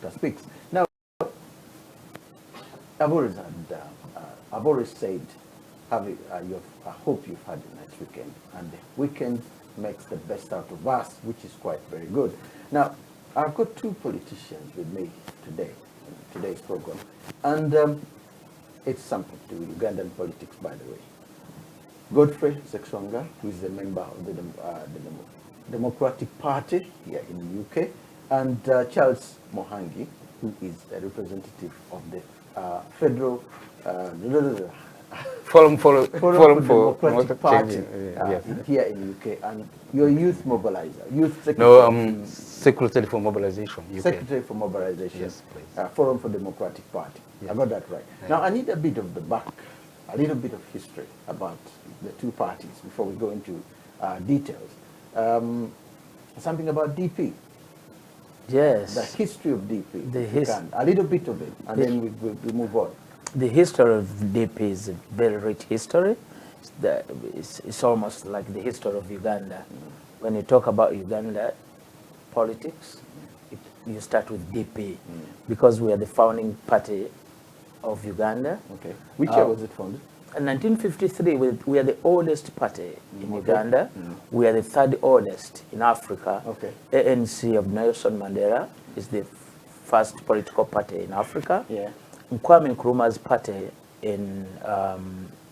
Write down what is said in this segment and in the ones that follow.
doctor speaks. Now, I've always said, I hope you've had a nice weekend, and the weekend makes the best out of us, which is quite very good. Now, I've got two politicians with me today, in today's program, and it's something to do with Ugandan politics, by the way. Godfrey Seksonga, who is a member of the Democratic Party here in the UK, and Charles Mohangi, who is a representative of the Federal Forum for Democratic Party yes. here in the UK, and you're a youth mobilizer, youth secretary. No, Secretary for Mobilization. UK. Secretary for Mobilization. Yes, please. Forum for Democratic Party. Yes. I got that right. Yeah. Now I need a bit of the back, a little bit of history about the two parties before we go into details. Something about DP. Yes. The history of DP. The a little bit of it, and then we move on. The history of DP is a very rich history. It's almost like the history of Uganda. When you talk about Uganda politics, you start with DP, because we are the founding party of Uganda. Okay. Which year was it founded? In 1953, we are the oldest party in Uganda. We are the third oldest in Africa. Okay. ANC of Nelson Mandela is the first political party in Africa. Yeah. Kwame Nkrumah's party in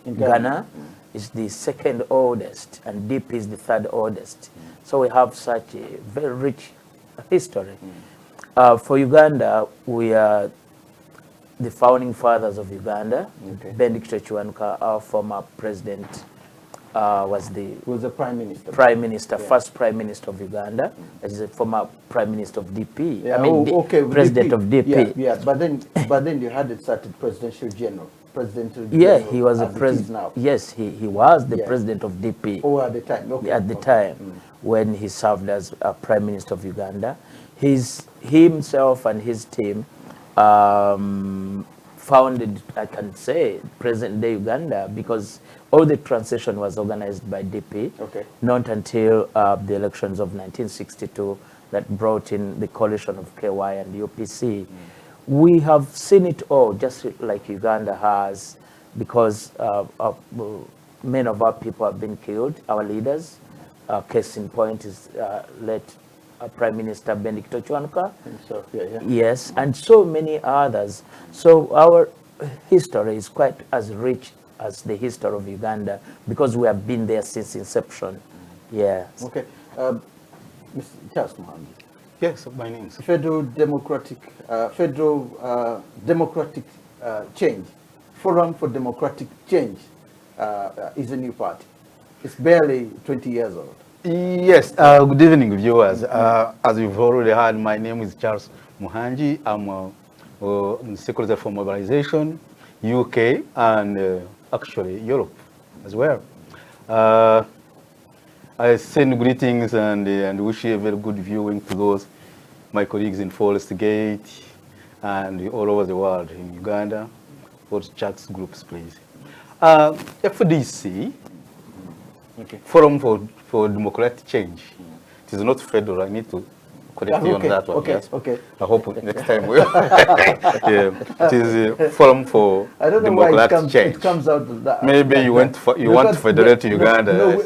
Ghana is the second oldest, and DP is the third oldest. So we have such a very rich history. For Uganda, we are the founding fathers of Uganda. Okay. Benedict Chiwanuka, our former president, was the prime minister. Prime Minister, yeah. First Prime Minister of Uganda. As a former Prime Minister of DP. Yeah. I mean, President of DP. Yeah, but then you had it started presidential general. Yeah, he was a president. Now. Yes, he was the president of DP. Oh, at the time. Okay. At the time, when he served as a Prime Minister of Uganda, himself and his team founded, I can say, present-day Uganda, because all the transition was organized by DP. Okay. Not until the elections of 1962 that brought in the coalition of KY and UPC. We have seen it all, just like Uganda has, because many of our people have been killed, our leaders. Case in point is late Prime Minister Benedict Chiwanuka. So, yeah. Yes, and so many others. So our history is quite as rich as the history of Uganda, because we have been there since inception. Yes. Okay. Mr. Charles Mohangi. Yes, my name is Federal Democratic Change, Forum for Democratic Change is a new party. It's barely 20 years old. Yes, good evening, viewers. As you've already heard, my name is Charles Mohangi. I'm Secretary for Mobilization, UK, and actually Europe as well. I send greetings and wish you a very good viewing to those, my colleagues in Forest Gate and all over the world, in Uganda, all chat groups, please. FDC, Forum for Democratic Change. It is not federal. I need to correct you on that one. Okay, yes. Okay. I hope next time we'll. Yeah, it is a Forum for Democratic Change. It comes out that. Maybe you want to federate Uganda. No,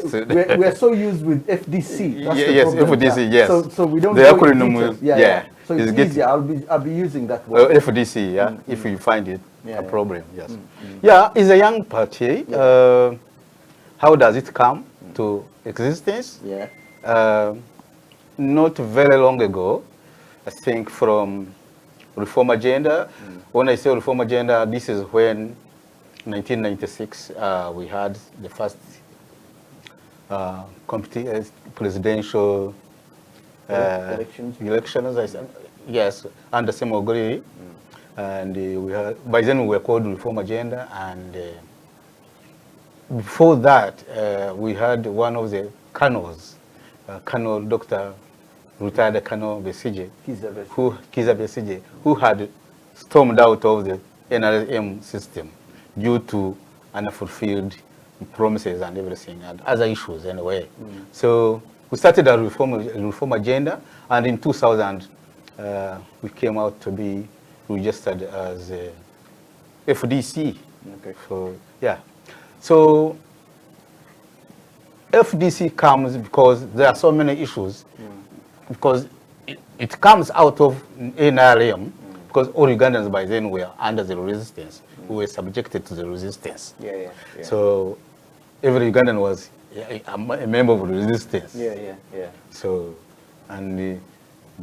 we're so used with FDC. That's yes, FDC. Yes. So we don't. The acronym. Yeah. So it's easier. I'll be using that word. FDC. Yeah. If you find it a problem. Yes. Yeah. It's a young party. How does it come to existence? Yeah. Not very long ago, I think from Reform Agenda. When I say Reform Agenda, this is when 1996 we had the first presidential elections. I said, yes, under Semogri, and we had, by then we were called Reform Agenda, and before that we had one of the colonels, Colonel Dr. retired Colonel Besije, Kiza Besije, who had stormed out of the NRM system due to unfulfilled promises and everything, and other issues anyway. So we started a reform agenda, and in 2000 we came out to be registered as FDC. Okay. So, yeah. So FDC comes because there are so many issues, because it comes out of NRM, because all Ugandans by then were under the resistance, who were subjected to the resistance. Yeah. So every Ugandan was a member of the resistance. Yeah. So, and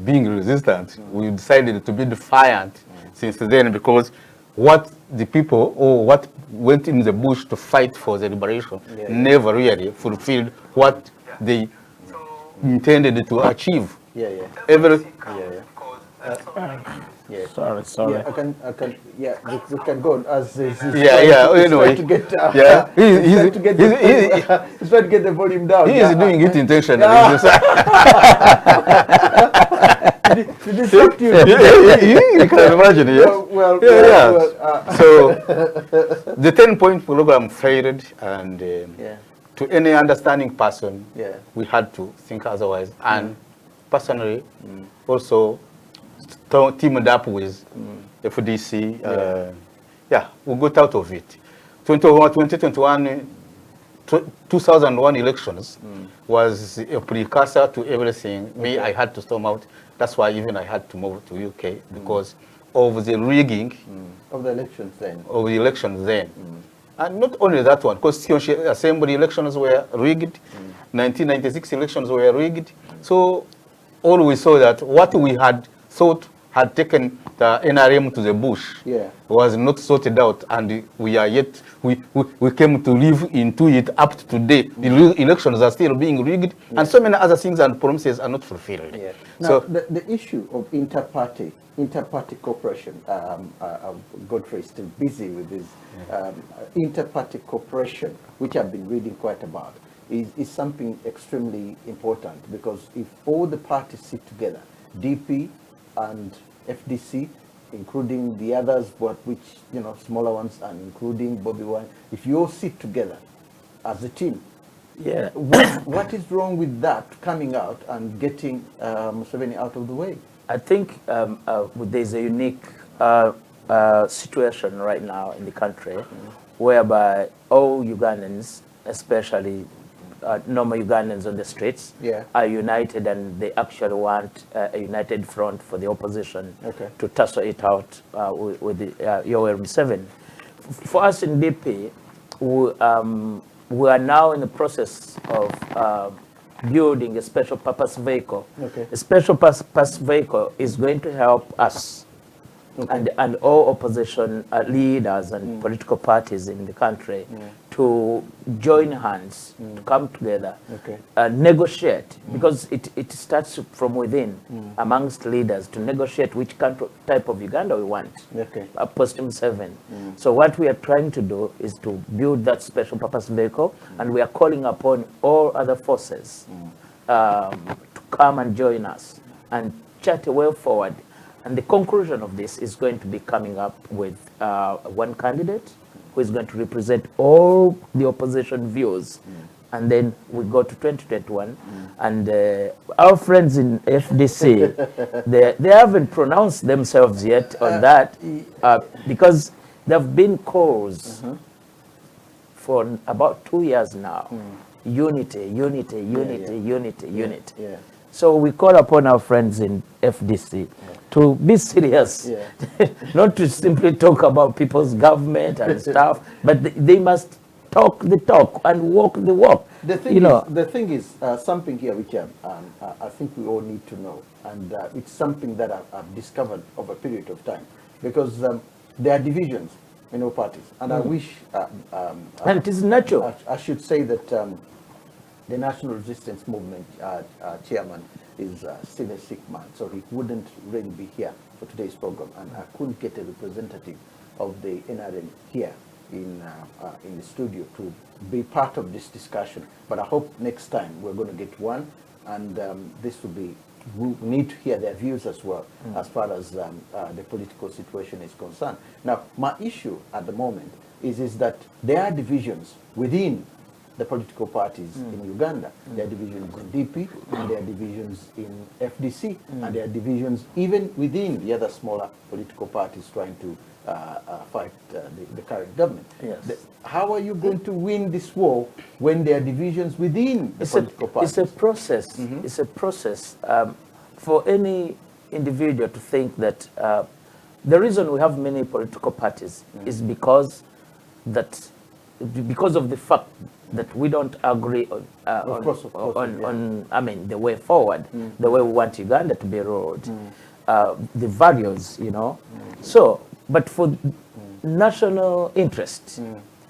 being resistant, we decided to be defiant since then, because what the people, or what went in the bush to fight for the liberation, never really fulfilled what they intended to achieve. Yeah. Every Yeah. Sorry. Yeah, I can. Yeah, we can go on as he's anyway. trying to get. He's He's trying to get the volume down. He is doing it intentionally. Did he stop you? You can imagine, yes. So the 10-point program failed, and to any understanding person, we had to think otherwise. And personally, also teamed up with FDC. We got out of it. 2021, 2001 elections was a precursor to everything. Me, I had to storm out. That's why even I had to move to UK, because of the rigging of the elections then. And not only that one, because Assembly elections were rigged, 1996 elections were rigged. So all we saw that what we had thought had taken the NRM to the bush was not sorted out, and we are yet, we came to live into it up to today. The elections are still being rigged, and so many other things and promises are not fulfilled. Now, so the issue of inter-party cooperation, Godfrey is still busy with this inter-party cooperation, which I've been reading quite about, is something extremely important, because if all the parties sit together, DP and FDC, including the others, which smaller ones, and including Bobby Wine, if you all sit together as a team, what is wrong with that coming out and getting Museveni out of the way? I think there's a unique situation right now in the country, whereby all Ugandans, especially normal Ugandans on the streets, are united, and they actually want a united front for the opposition to tussle it out with Yoweri Museveni. For us in DP, we are now in the process of building a special purpose vehicle. A special purpose vehicle is going to help us and all opposition leaders and political parties in the country to join hands, to come together, negotiate, because it starts from within, amongst leaders, to negotiate which type of Uganda we want, post-Museveni. So what we are trying to do is to build that special purpose vehicle, and we are calling upon all other forces to come and join us and chart a way forward. And the conclusion of this is going to be coming up with one candidate who is going to represent all the opposition views. And then we go to 2021. And our friends in FDC, they haven't pronounced themselves yet on that, because there have been calls for about 2 years now. Unity. So we call upon our friends in FDC to be serious, not to simply talk about people's government and stuff, but they must talk the talk and walk the walk. The thing is something here which I think we all need to know, and it's something that I've discovered over a period of time, because there are divisions in all parties, and I wish, and it is natural. I should say that the National Resistance Movement chairman is still a sick man, so he wouldn't really be here for today's program, and I couldn't get a representative of the NRM here in the studio to be part of this discussion. But I hope next time we're going to get one, and this will be, we need to hear their views as well, as far as the political situation is concerned. Now, my issue at the moment is that there are divisions within the political parties in Uganda. There are divisions in DP, and there are divisions in FDC, and there are divisions even within the other smaller political parties trying to fight the current government. Yes. How are you going to win this war when there are divisions within the political parties? It's a process. It's a process. For any individual to think that the reason we have many political parties is because of the fact that we don't agree on, I mean, the way forward, the way we want Uganda to be ruled, the values, you know. So, but for national interest,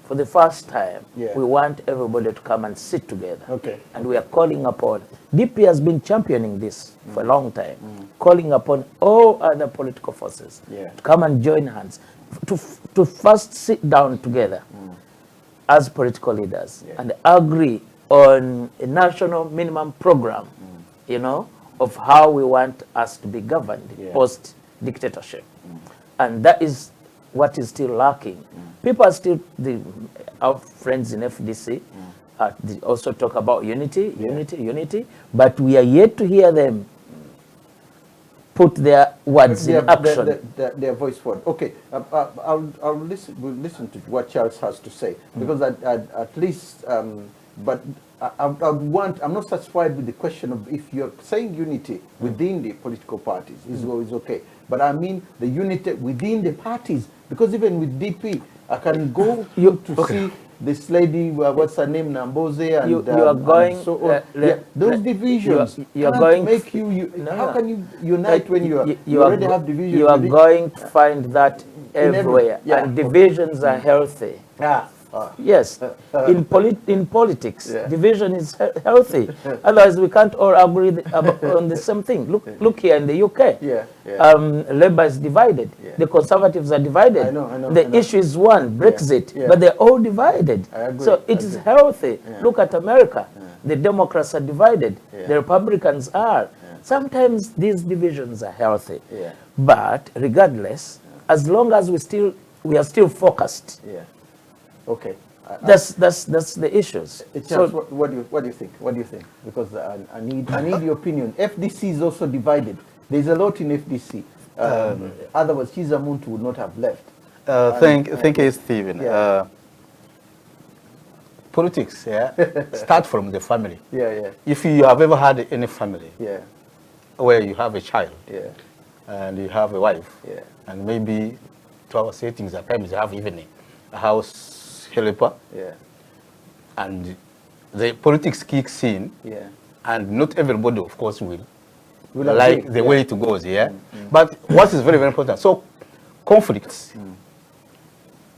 for the first time, we want everybody to come and sit together. Okay. And we are calling upon, DP has been championing this for a long time, calling upon all other political forces to come and join hands, to first sit down together as political leaders and agree on a national minimum program, you know, of how we want us to be governed post-dictatorship. And that is what is still lacking. People are still, our friends in FDC, they also talk about unity, unity, but we are yet to hear them put their words in action. Their voice forward. Okay, we'll listen to what Charles has to say, because at least, but I'm not satisfied with the question of if you're saying unity within the political parties is always okay, but I mean the unity within the parties, because even with DP, I can go to see this lady, what's her name, Namboze, and you are going, and so on. Those divisions you are can't going make how can you unite when you already have divisions? You are going to find that everywhere, and divisions are healthy. Yes, in politics, division is healthy. Otherwise, we can't all agree on the same thing. Look here in the UK. Labour is divided. The Conservatives are divided. I know, the issue is one, Brexit, but they're all divided. So it is healthy. Look at America. The Democrats are divided. The Republicans are. Sometimes these divisions are healthy. But regardless, as long as we are still focused. Okay. That's the issues. So, what do you think? What do you think? Because I need your opinion. FDC is also divided. There's a lot in FDC. Otherwise, Chizamuntu would not have left. Thank you, Stephen. Politics, start from the family. If you have ever had any family, where you have a child, and you have a wife, and maybe to our settings at times you have even a house helper, and the politics kicks in, and not everybody, of course, will like the way it goes, But what is very, very important, so conflicts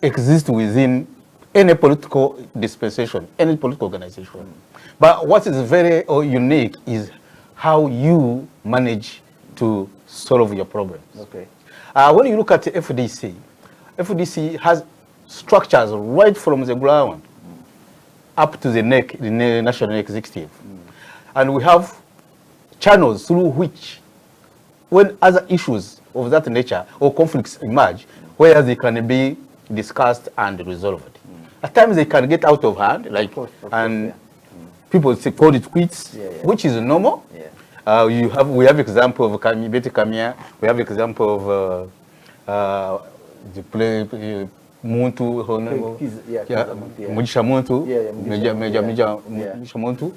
exist within any political dispensation, any political organization. But what is very unique is how you manage to solve your problems. Okay. When you look at the FDC has structures right from the ground up to the national executive. And we have channels through which, when other issues of that nature or conflicts emerge, where they can be discussed and resolved. At times they can get out of hand, and people say call it quits, which is normal. We have example of Betty Kamia, we have example of the play Muntu, Mujisha Muntu, Mujisha Muntu.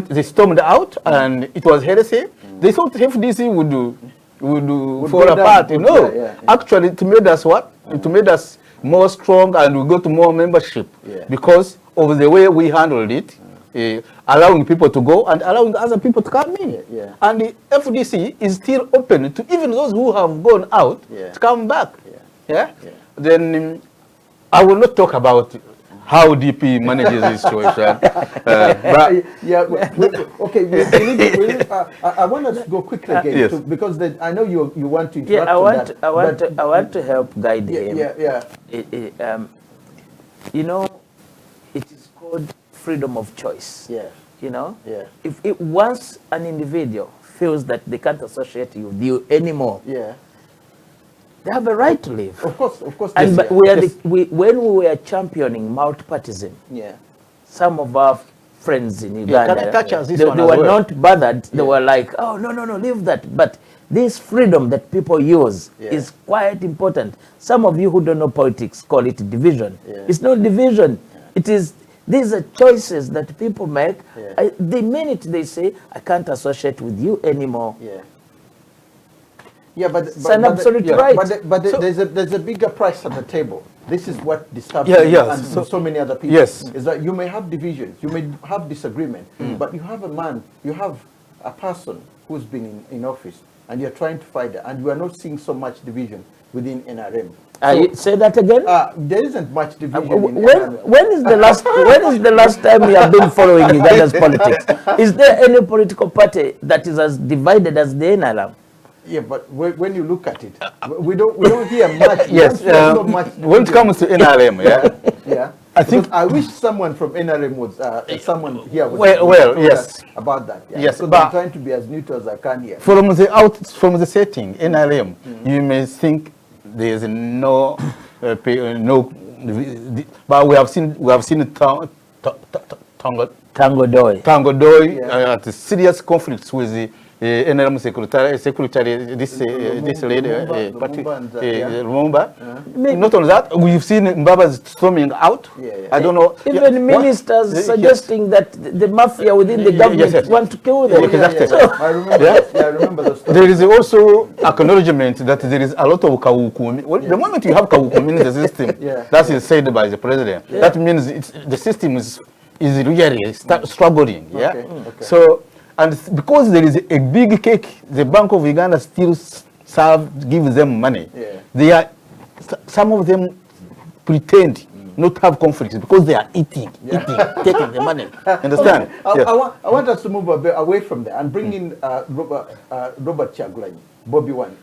They stormed out, and it was heresy. They thought FDC would fall apart. Actually, it made us what? It made us more strong, and we got more membership because of the way we handled it, allowing people to go and allowing other people to come in. And the FDC is still open to even those who have gone out to come back. Then I will not talk about how DP manages this situation. Okay. I want us to go quickly again because I know you want to interrupt. I want to help guide him. You know, it is called freedom of choice. You know, if once an individual feels that they can't associate with you anymore, They have a right to live. Of course. And yes, but when we were championing multipartism, yeah. some of our friends in Uganda, can I touch on this they one as were well? not bothered. They were like, oh, no, leave that. But this freedom that people use is quite important. Some of you who don't know politics call it division. Yeah. It's not division. It is, these are choices that people make. Yeah. The minute they say, I can't associate with you anymore. Yeah. Yeah, but It's an absolute right. But there's a bigger price at the table. This is what disturbs Yeah, me yeah, and so- so many other people. Yes. Is that you may have divisions, you may have disagreement, but you have a man, you have a person who's been in office, and you're trying to fight it, and we are not seeing so much division within NRM. Say that again. There isn't much division in When NRM. is the last time you have been following Uganda's politics? Is there any political party that is as divided as the NRM? Yeah, but when you look at it, we don't hear much. Yes, we don't hear much when it comes to NRM, yeah, yeah. I think- Because I wish someone from NRM was someone here was Well, yes. about that. Yeah. Yes, because but- I'm trying to be as neutral as I can here. from the setting NRM, you may think there is no, but we have seen Tango Doi. Tango Doi Yeah. at serious conflicts with the NRM secretary, this lady, Lumumba and, yeah. Lumumba. Not only that, we've seen Mbaba's storming out. Yeah. I don't know. Even ministers Yes. suggesting that the mafia within the government yes. want to kill them. Exactly. Yeah. I remember. I remember the story. There is also acknowledgement that there is a lot of kawukumi. Well, the moment you have kawukumi in the system, Yeah. that is said by the president. That means the system is really struggling. Yeah. Okay, okay. So, and because there is a big cake, the Bank of Uganda still gives them money. Yeah. They are, some of them pretend not to have conflicts because they are eating, taking the money. Understand? Okay. Yeah. I want us to move a bit away from there and bring in Robert Chagulanyi, Bobi Wine.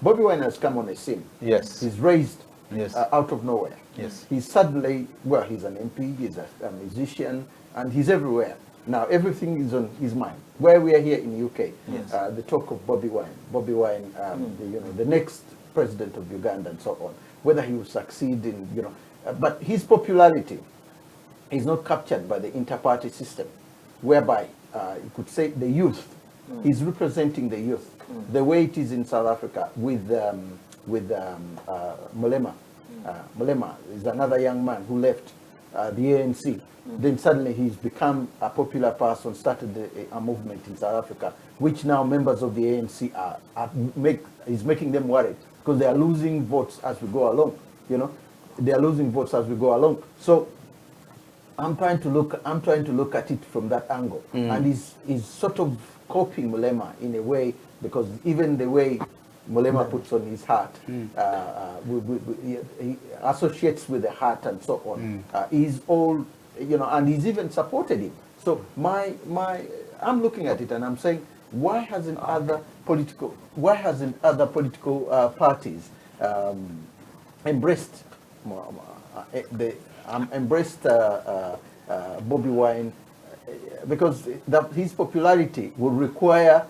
Bobi Wine has come on a scene. Yes. He's raised Yes. out of nowhere. Yes. He's suddenly, well, he's an MP, he's a musician, and he's everywhere. Now everything is on his mind. Where we are here in the UK, Yes. the talk of Bobi Wine, the next president of Uganda and so on, whether he will succeed in, but his popularity is not captured by the inter-party system, whereby you could say the youth, he's representing the youth, the way it is in South Africa with Mulema. Mulema is another young man who left the ANC. Then suddenly he's become a popular person, started a movement in South Africa, which now members of the ANC is making them worried because they are losing votes as we go along. They are losing votes as we go along. So I'm trying to look at it from that angle, and he's sort of copying Mulema in a way, because even the way Mulema puts on his hat, he associates with the hat and so on. He's all, and he's even supported him. So I'm looking at it and I'm saying, why hasn't other political parties embraced Bobi Wine, because his popularity would require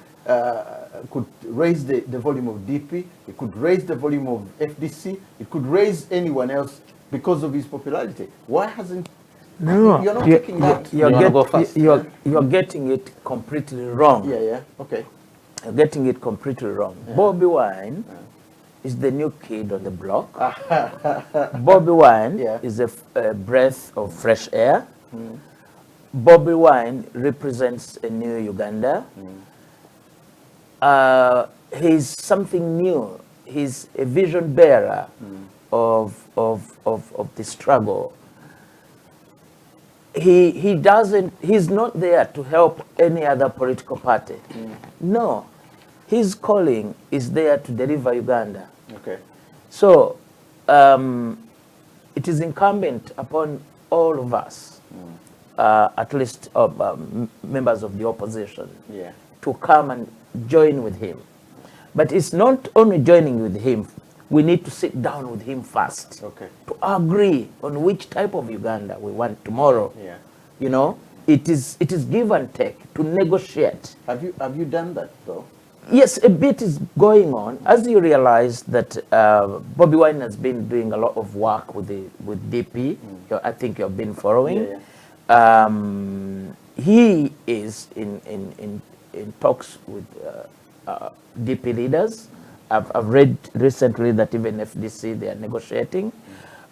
could raise the volume of DP, it could raise the volume of FDC, it could raise anyone else because of his popularity. Why hasn't you're not taking that? You're getting it completely wrong. Yeah. Okay. You're getting it completely wrong. Bobi Wine is the new kid on the block. Bobi Wine is a breath of fresh air. Bobi Wine represents a new Uganda. He's something new. He's a vision bearer of the struggle. He's not there to help any other political party. No, his calling is there to deliver Uganda. Okay. So it is incumbent upon all of us, at least members of the opposition, to come and join with him. But it's not only joining with him, we need to sit down with him first to agree on which type of Uganda we want tomorrow. It is give and take, to negotiate. Have you done that though? Yes, a bit is going on. As you realize that Bobby Wine has been doing a lot of work with DP. I think you've been following. He is in talks with DP leaders. I've read recently that even FDC, they are negotiating.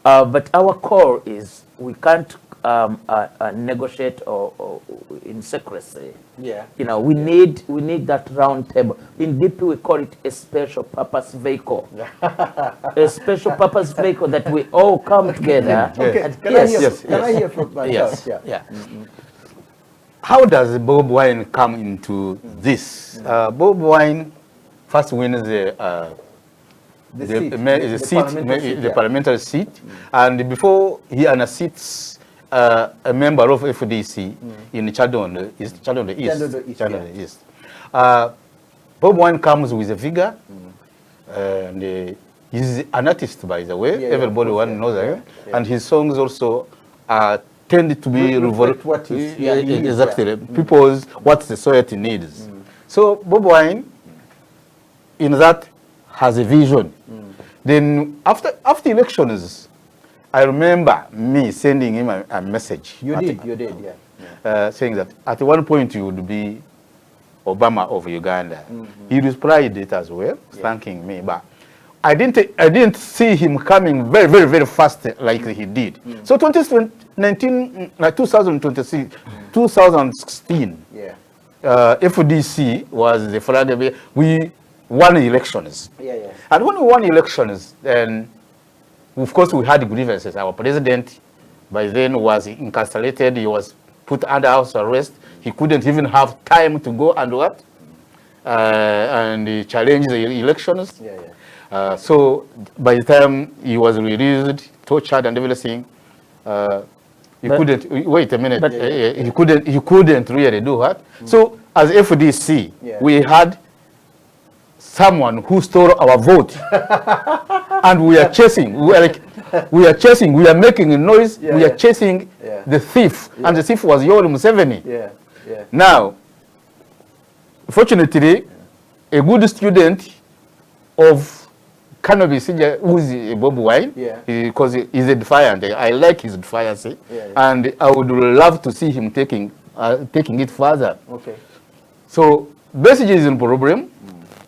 But our core is we can't negotiate or in secrecy. Yeah. You know, we need that round table. In DP, we call it a special purpose vehicle. A special purpose vehicle that we all come together. Okay. Can I hear from myself? Yes. Yeah. How does Bob Wine come into this? Bob Wine first wins the parliamentary seat, and before he unseats a member of FDC in Chadon East. Bob Wine comes with a vigor, and he's an artist, by the way. Everybody knows that, and his songs also tend to be exactly people's what society needs. So Bob Wine, in that, has a vision. Then after elections, I remember me sending him a message. You did, yeah. Saying that at one point you would be Obama of Uganda. He replied it as well, thanking me, but I didn't see him coming very, very, very fast like he did. So 2016, FDC was the flag. We won elections. And when we won elections, then of course we had grievances. Our president by then was incarcerated. He was put under house arrest. He couldn't even have time to go and what? And challenge the elections. So by the time he was released, tortured and everything, he couldn't wait a minute. He couldn't really do that. So as FDC, we had someone who stole our vote, and we are chasing. We are chasing. We are making a noise. We are chasing the thief, and the thief was Yoweri Museveni. Now, fortunately, a good student of Kano Besigye, who is Bob Wine, because he's a defiant. I like his defiance, and I would love to see him taking it further. So Besigye is in problem.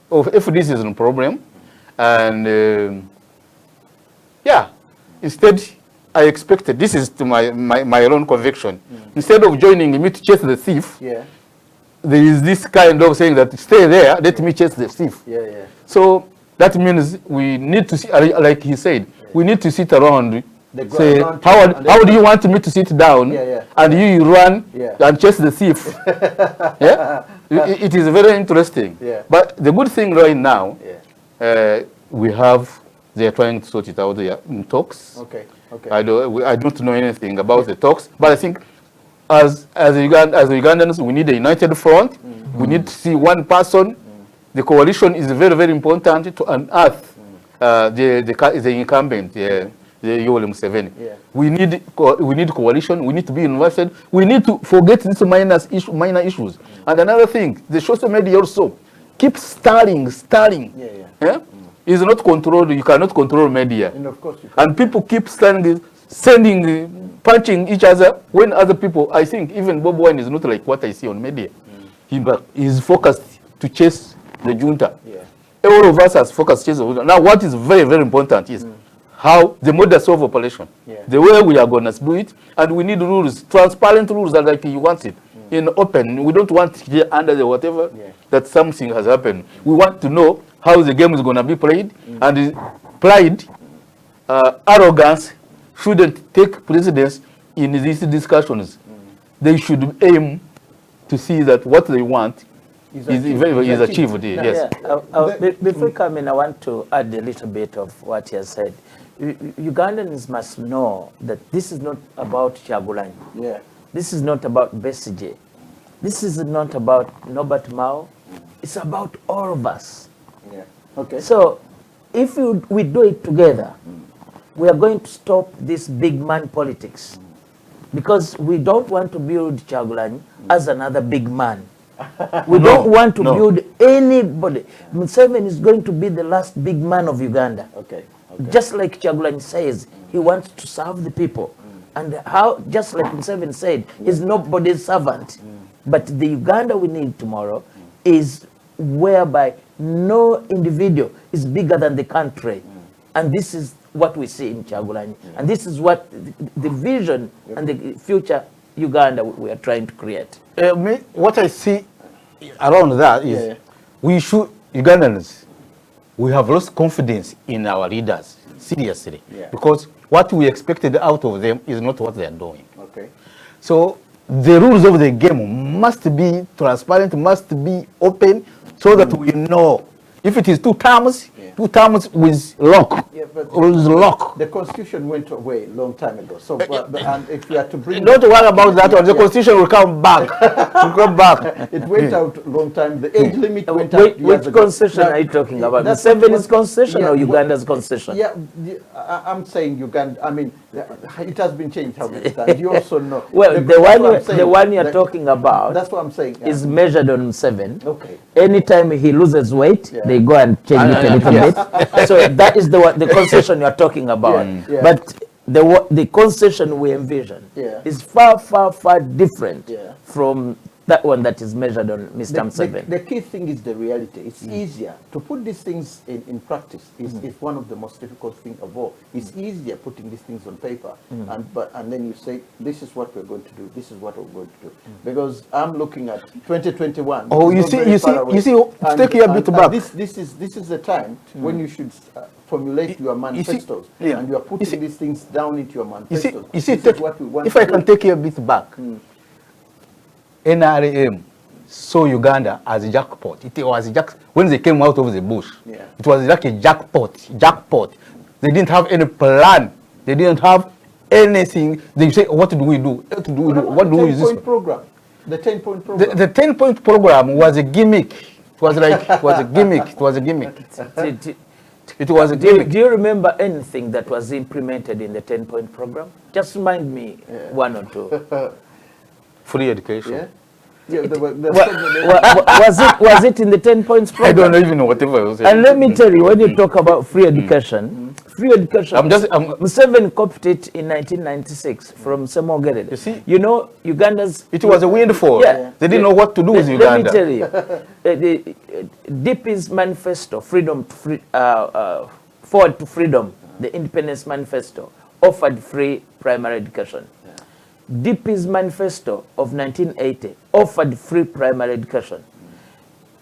FDC is in problem, and instead I expected, this is to my own conviction, instead of joining me to chase the thief, there is this kind of saying that stay there, let me chase the thief. So that means we need to, like he said, we need to sit around, say, how do you want me to sit down, and you run and chase the thief? It is very interesting. But the good thing right now, we have, they are trying to sort it out in talks. I don't know anything about the talks, but I think as Ugandans, we need a united front. We need to see one person. The coalition is very, very important to unearth the incumbent, the Yoweri Museveni. We need coalition. We need to be invested. We need to forget these minor issues. And another thing, the social media also keep stirring. Is not controlled. You cannot control media. And of course you can. And people keep sending, punching each other. When other people, I think even Bob Wine is not like what I see on media. He is focused to chase the junta. All of us are focused to chase the junta. Now, what is very, very important is how the modus of operation, the way we are going to do it, and we need rules, transparent rules that like you want it, in open. We don't want here under the whatever that something has happened. We want to know how the game is going to be played, and pride, arrogance shouldn't take precedence in these discussions. They should aim to see that what they want is achieved. Before coming, I want to add a little bit of what he has said. Ugandans must know that this is not about Kyagulanyi. This is not about Besigye. This is not about Norbert Mao. It's about all of us. So if we do it together, we are going to stop this big man politics, because we don't want to build Kyagulanyi as another big man. We don't want to build anybody. Museveni is going to be the last big man of Uganda. Okay. Just like Kyagulanyi says, he wants to serve the people. And how, just like Museveni said, he's nobody's servant. But the Uganda we need tomorrow is whereby no individual is bigger than the country. And this is what we see in Kyagulanyi. And this is what the vision and the future Uganda we are trying to create. What I see around that is we should, Ugandans, we have lost confidence in our leaders, seriously. Because what we expected out of them is not what they are doing. Okay. So the rules of the game must be transparent, must be open, so that we know if it is 2 terms, 2 terms with lock. With lock. The constitution went away a long time ago. So, and if you are to bring, don't worry about that one. The constitution will come back. Will come back. It went out a long time. The age limit went out. Which concession are you talking about? Museveni's concession or Uganda's concession? Yeah, I'm saying Uganda. I mean, it has been changed how many times. You also know. Well, the one you're talking about. That's what I'm saying. Is measured on 7. Okay. Anytime he loses weight, they go and change it a little bit. So that is the concession you're talking about. But the concession we envision is far, far, far different from that one that is measured on Mr. Museveni. The key thing is the reality. It's easier to put these things in practice. Is one of the most difficult things of all. It's easier putting these things on paper, and then you say, this is what we're going to do. This is what we're going to do. Because I'm looking at 2021. Oh, you see. Take your bit back. This is the time when you should formulate your manifestos, and you are putting these things down into your manifestos. You see, what we want. If I can take you a bit back. NRM saw Uganda as a jackpot. It was when they came out of the bush. It was like a jackpot. They didn't have any plan. They didn't have anything. They say, what do we do? What do we use this program? The 10-point program. The 10-point program was a gimmick. It was like it was a gimmick. It was a gimmick. It was a gimmick. Do you remember anything that was implemented in the 10-point program? Just remind me 1 or 2. Free education. Was it in the 10 points program? I don't even know whatever it was. And let me tell you, when you talk about free education, Museveni copied it in 1996 from Semogerere. You see, you know, Uganda's. It was a windfall. They didn't know what to do with Uganda. Let me tell you, DP's manifesto, Forward to Freedom, the Independence Manifesto, offered free primary education. DP's manifesto of 1980 offered free primary education.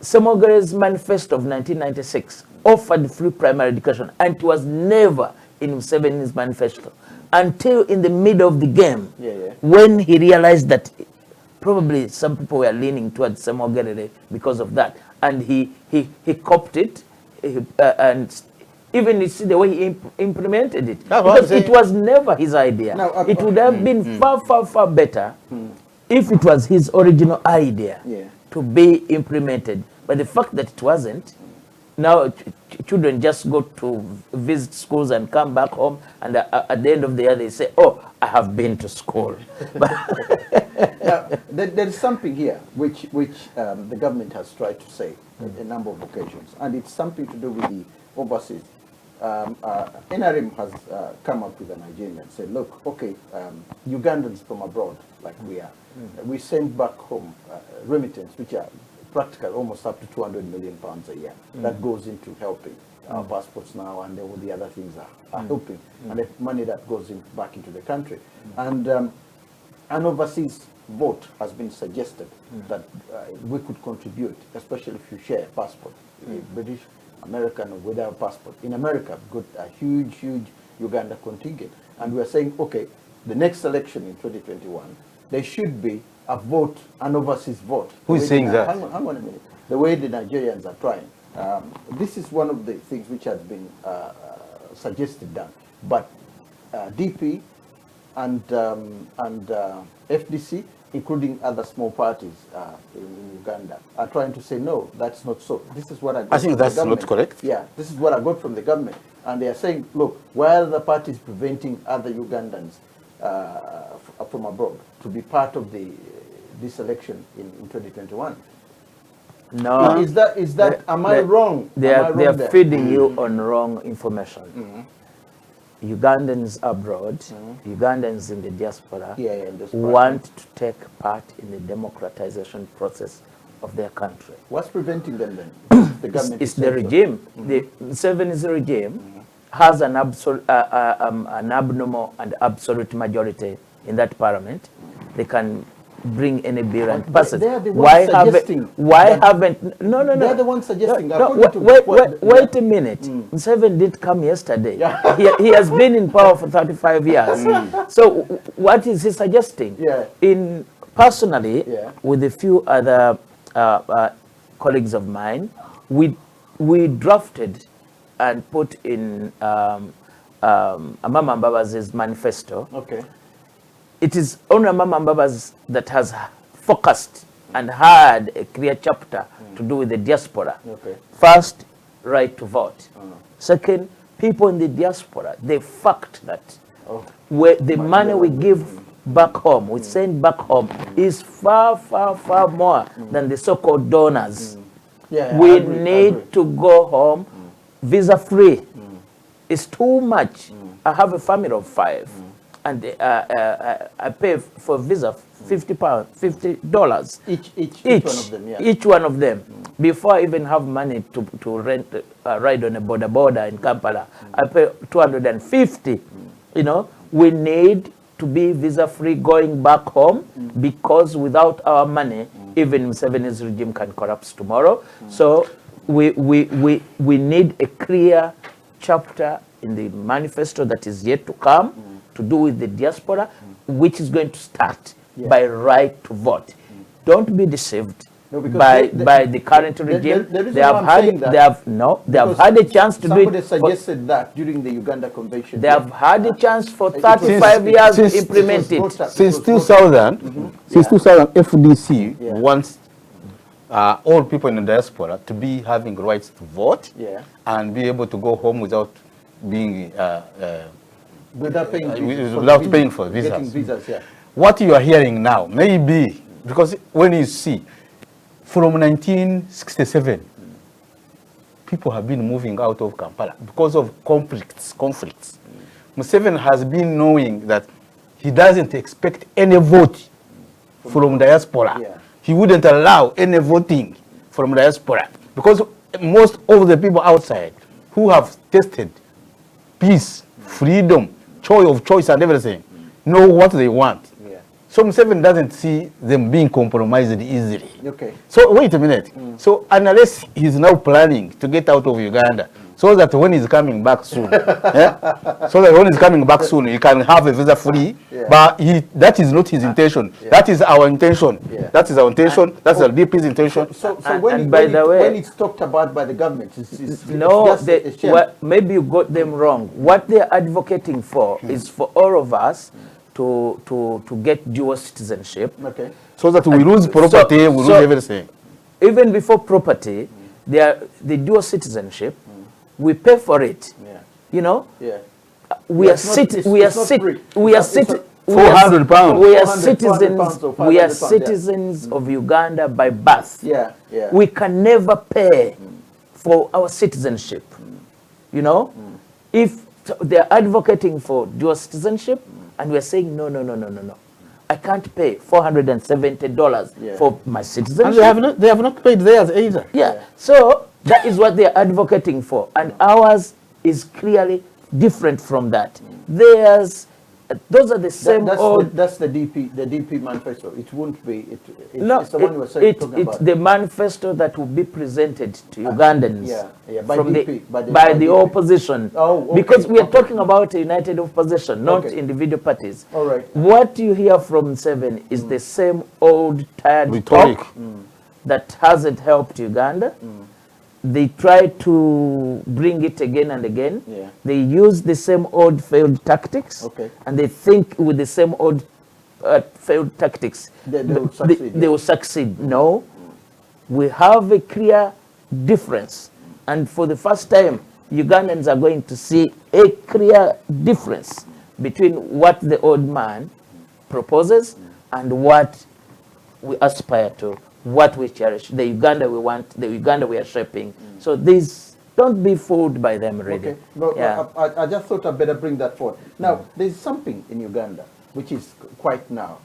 Semogerere's manifesto of 1996 offered free primary education, and it was never in Museveni's manifesto until in the middle of the game, when he realized that probably some people were leaning towards Semogerere because of that, and he copied it, and even you see the way he implemented it. Because it was never his idea. It would have been far, far, far better if it was his original idea to be implemented. But the fact that it wasn't, now children just go to visit schools and come back home, and at the end of the year they say, oh, I have been to school. Now, there is something here which the government has tried to say a number of occasions, and it's something to do with the overseas. NRM has come up with an agenda and said, look, okay, Ugandans from abroad, like we are, we send back home remittance, which are practical, almost up to £200 million a year. That goes into helping our passports now, and all the other things are helping, and the money that goes back into the country. And an overseas vote has been suggested that we could contribute, especially if you share a passport, British, American, or without passport. In America, we've got a huge Uganda contingent. And we're saying, okay, the next election in 2021, there should be a vote, an overseas vote. Who is saying that? Hang on a minute. The way the Nigerians are trying. This is one of the things which has been suggested done. But DP and FDC, including other small parties in Uganda, are trying to say, no, that's not so. This is what I got I think that's not correct. Yeah, this is what I got from the government. And they are saying, look, why are the parties preventing other Ugandans from abroad to be part of this election in 2021? No. Is that? Am I wrong? They are feeding you on wrong information. Ugandans abroad, Ugandans in the diaspora, want to take part in the democratization process of their country. What's preventing them then? The government it's the regime. The Museveni's regime has an abnormal and absolute majority in that parliament. They can bring any bill and pass it. Why haven't? No. They're the ones suggesting. Wait a minute. Museveni didn't come yesterday. He has been in power for 35 years. So what is he suggesting? Personally, with a few other colleagues of mine, we drafted and put in Amama Mbabazi's manifesto. Okay. It is only Amama Mbabazi that has focused and had a clear chapter to do with the diaspora. Okay. First, right to vote. Second, people in the diaspora, the fact that where the money we give back home, we send back home, is far, far, far more than the so-called donors. We need to go home visa-free. It's too much. I have a family of 5. And I pay for visa £50, $50 each one of them. Before I even have money to rent ride on a border in Kampala, I pay 250. You know, we need to be visa free going back home, because without our money, even Museveni's regime can collapse tomorrow. So we need a clear chapter in the manifesto that is yet to come to do with the diaspora, which is going to start by right to vote. Don't be deceived by the current regime. They have had a chance to do it. Somebody suggested that during the Uganda convention. They have had a chance for 35 years to implement it. Since 2000, FDC wants all people in the diaspora to be having rights to vote and be able to go home without being without paying for visas. What you are hearing now, maybe, because when you see, from 1967, people have been moving out of Kampala because of conflicts. Museveni has been knowing that he doesn't expect any vote from diaspora. He wouldn't allow any voting from diaspora, because most of the people outside who have tested peace, freedom, choice and everything, know what they want. So Museveni doesn't see them being compromised easily. So wait a minute. So unless he's now planning to get out of Uganda, so that when he's coming back soon, he can have a visa free. But that is not his intention. That is our intention. That is our intention. That's the DP's intention. So when it's talked about by the government, maybe you got them wrong. What they're advocating for is for all of us to get dual citizenship. So that we lose property, we lose everything. Even before property, the dual citzenship, we pay for it. You know? We are citizens. We are citizens of Uganda by birth. We can never pay for our citizenship. You know? If they're advocating for dual citizenship, and we're saying, no. I can't pay $470 for my citizenship. And they have not paid theirs either. So that is what they're advocating for. And ours is clearly different from that. Theirs, those are the same that's the DP manifesto. It won't be. It's the one talking it's about. the manifesto that will be presented to Ugandans by the opposition. Because we are talking about a united opposition, not individual parties. What you hear from Museveni is the same old tired rhetoric that hasn't helped Uganda. They try to bring it again and again. They use the same old failed tactics, and they think with the same old failed tactics they will succeed. No, we have a clear difference, and for the first time, Ugandans are going to see a clear difference between what the old man proposes and what we aspire to what we cherish, the Uganda we want, the Uganda we are shaping. So these, don't be fooled by them, really. Okay, no, I just thought I'd better bring that forward. Now, there's something in Uganda which is quite now,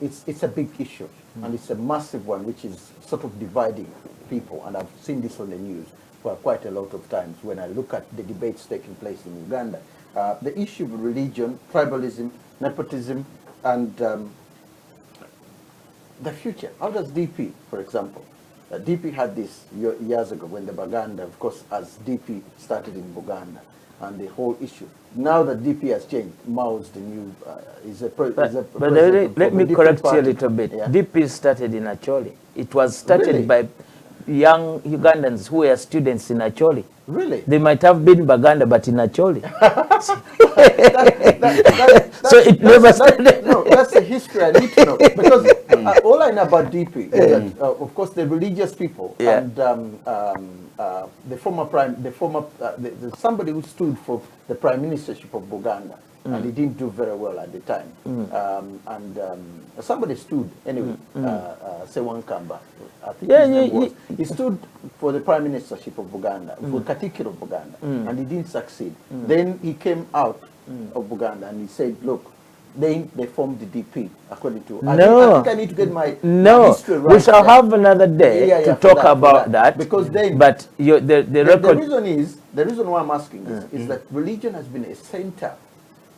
it's a big issue, and it's a massive one which is sort of dividing people, and I've seen this on the news for quite a lot of times when I look at the debates taking place in Uganda. The issue of religion, tribalism, nepotism, and the future. How does DP, for example, DP had this years ago when the Baganda, of course, as DP started in Buganda, and the whole issue. Now that DP has changed, Mao's the new, But let me correct you a little bit. Yeah? DP started in Acholi. It was started by young Ugandans who were students in Acholi. Really? They might have been Baganda, but in Acholi. So it never started. No, that's the history I need to know. Because all I know about DP is that, of course, the religious people and somebody who stood for the prime ministership of Buganda, and he didn't do very well at the time. Somebody stood, anyway, Sewankamba, I think his name was. He stood for the prime ministership of Buganda, for Katikiro of Buganda, and he didn't succeed. Then he came out of Buganda and he said, look, they formed the DP, according to... I think I need to get my history right. We shall have another day to talk about that. Because then... But the reason why I'm asking is that religion has been a center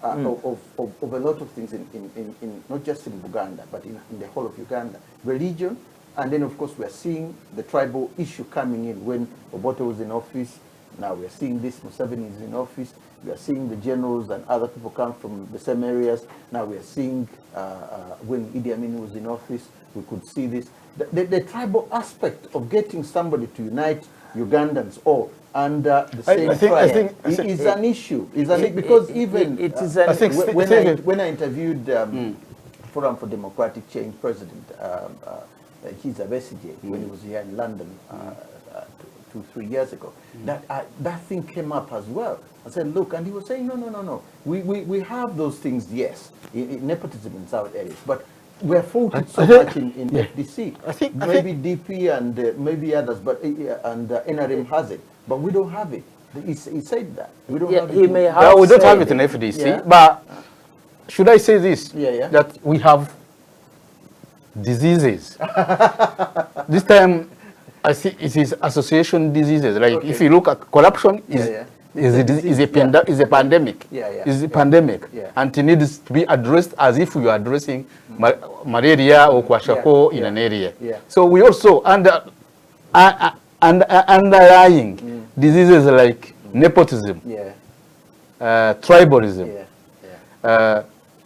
of a lot of things in not just in Buganda, but in the whole of Uganda. Religion, and then of course we are seeing the tribal issue coming in when Obote was in office. Now we are seeing this, Museveni is in office. We are seeing the generals and other people come from the same areas. Now we are seeing when Idi Amin was in office, we could see this. The tribal aspect of getting somebody to unite Ugandans all under the same flag is an issue. Because even when I interviewed Forum for Democratic Change President Kizza Besigye when he was here in London 2-3 years ago, that thing came up as well. I said, look, and he was saying, no. We have those things, yes, in nepotism in South areas, but we're faulted so much in FDC. I think maybe DP and maybe others, but and NRM has it, but we don't have it. He said that we don't have it. We don't have it in FDC, but should I say this? That we have diseases. This time, I see it is association diseases. Like if you look at corruption, is a pandemic. Is a pandemic, and it needs to be addressed as if we are addressing malaria or kwashiorkor in an area. So we also underlying diseases like nepotism, tribalism.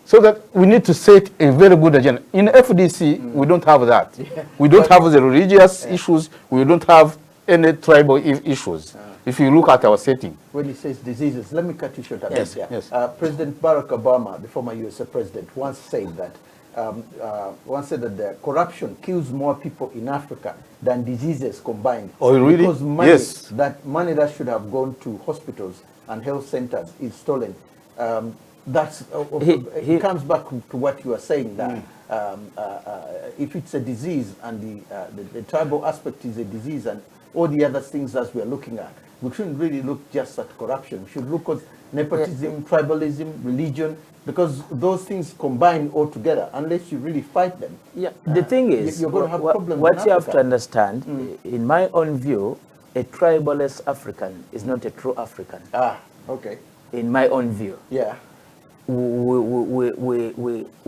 So that we need to set a very good agenda. In FDC, we don't have that. We don't have the religious issues. We don't have any tribal issues. If you look at our setting. When he says diseases, let me cut you short a bit. President Barack Obama, the former USA president, once said that the corruption kills more people in Africa than diseases combined. Oh, really? Because money that should have gone to hospitals and health centers is stolen. It comes back to what you are saying, that if it's a disease and the tribal aspect is a disease and all the other things that we are looking at, we shouldn't really look just at corruption. We should look at nepotism, tribalism, religion, because those things combine all together. Unless you really fight them, the thing is, you're going to have problems. What you have to understand, in my own view, a tribalist African is not a true African. Okay. In my own view. We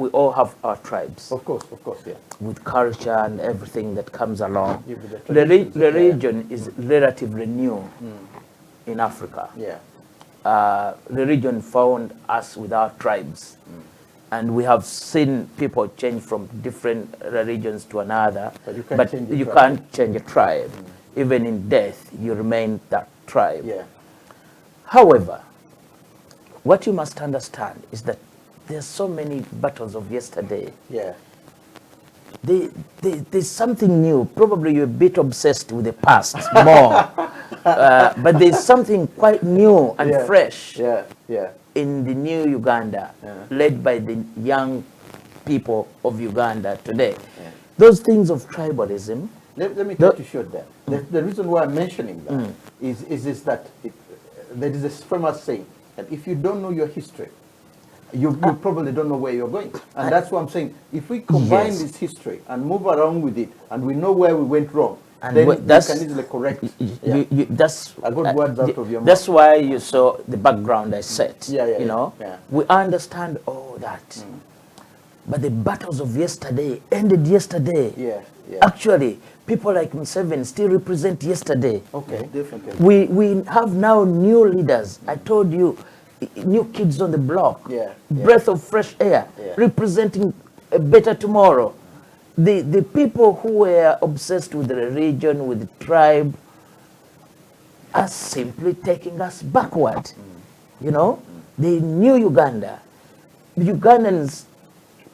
all have our tribes. Of course, with culture and everything that comes along. The religion is relatively new in Africa. Religion found us with our tribes. And we have seen people change from different religions to another, but you can't change a tribe. Even in death, you remain that tribe. However, what you must understand is that there's so many battles of yesterday. There's something new. Probably you're a bit obsessed with the past more. But there's something quite new and fresh in the new Uganda, led by the young people of Uganda today. those things of tribalism. Let me cut you short there. The reason why I'm mentioning that is that there is a famous saying that if you don't know your history, you probably don't know where you're going. And that's what I'm saying. If we combine this history and move around with it, and we know where we went wrong, and then we can easily correct. That's I got words out of your mouth. That's why you saw the background I set. You know, we understand all that. But the battles of yesterday ended yesterday. Actually, people like Museveni still represent yesterday. Okay, definitely. We have now new leaders. I told you, new kids on the block. Breath of fresh air, representing a better tomorrow. The people who were obsessed with the religion, with the tribe, are simply taking us backward. You know, the new Uganda, the Ugandans,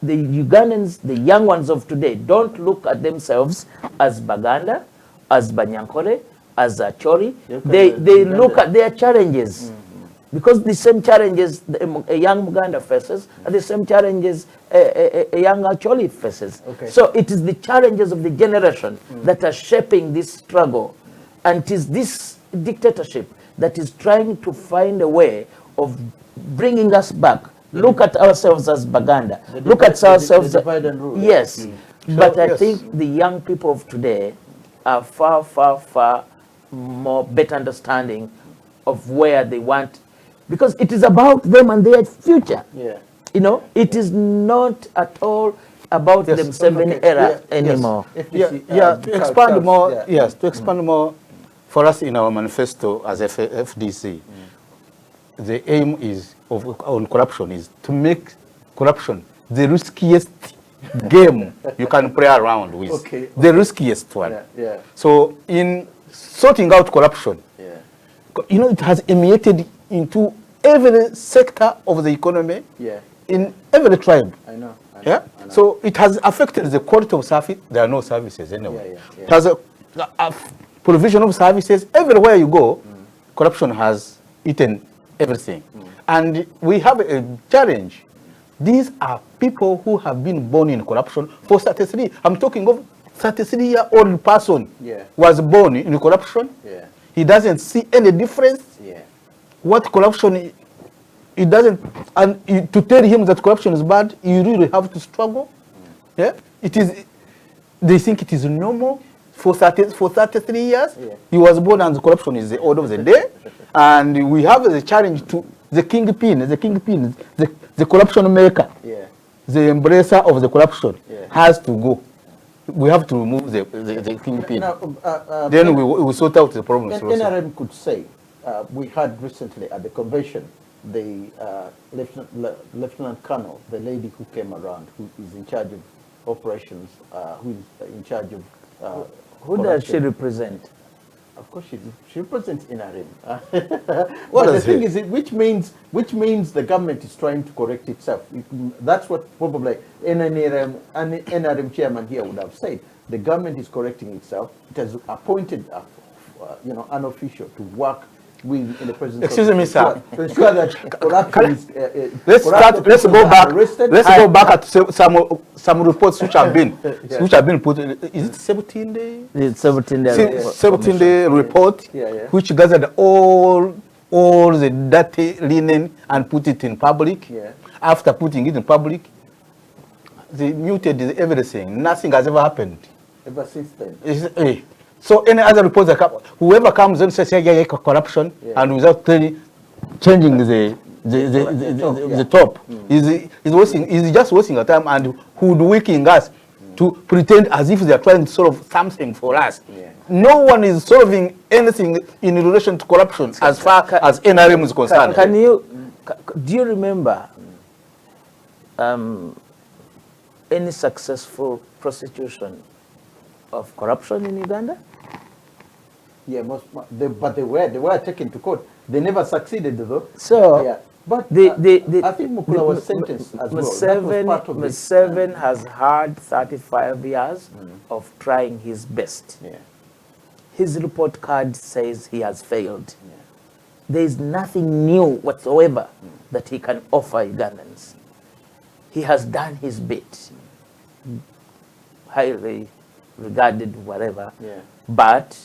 the young ones of today, don't look at themselves as Baganda, as Banyankole, as Acholi. They look at their challenges. Because the same challenges a young Muganda faces are the same challenges a young Acholi faces. So it is the challenges of the generation that are shaping this struggle. And it is this dictatorship that is trying to find a way of bringing us back. Look at ourselves as Baganda. Look at ourselves. Yes. But I think the young people of today are far, far, far more better understanding of where they want, because it is about them and their future. You know, it is not at all about the Museveni era anymore. To expand more, to expand more, for us in our manifesto as FDC, the aim is on corruption is to make corruption the riskiest game you can play around with. The riskiest one. So in sorting out corruption, you know, it has emanated into every sector of the economy, in every tribe. I know. So it has affected the quality of service. There are no services anyway. It has a provision of services everywhere you go. Corruption has eaten everything. And we have a challenge. These are people who have been born in corruption for 33. I'm talking of 33-year-old person was born in corruption. He doesn't see any difference. What corruption, it doesn't, and to tell him that corruption is bad, you really have to struggle. It is, they think it is normal. For 33 years, he was born and corruption is the order of the day. And we have the challenge to the kingpin, the corruption maker, the embracer of the corruption has to go. We have to remove the kingpin. Then we sort out the problems. NRM could say, we had recently at the convention, the Lieutenant Colonel, the lady who came around, who is in charge of operations, who is in charge of... who does she represent? Of course she represents NRM. But the thing is, which means the government is trying to correct itself. That's what probably NRM chairman here would have said. The government is correcting itself. It has appointed an official to work with in the presence. Excuse me, sir. To ensure that corruption is. Let's go back. Let's go back at some reports which have been put. Is it 17 day? It's 17-day report, which gathered all the dirty linen and put it in public. After putting it in public, they muted everything. Nothing has ever happened. Ever since then. So any other reports that come, whoever comes and says corruption and without changing the top is just wasting our time and hoodwinking us to pretend as if they are trying to solve something for us. No one is solving anything in relation to corruption as far as NRM is concerned. Do you remember any successful prosecution of corruption in Uganda? But they were taken to court. They never succeeded though. So, but I think Mukula was sentenced as well. Museveni has had 35 years of trying his best. His report card says he has failed. There is nothing new whatsoever that he can offer Ugandans. He has done his bit. highly regarded, whatever. Yeah. But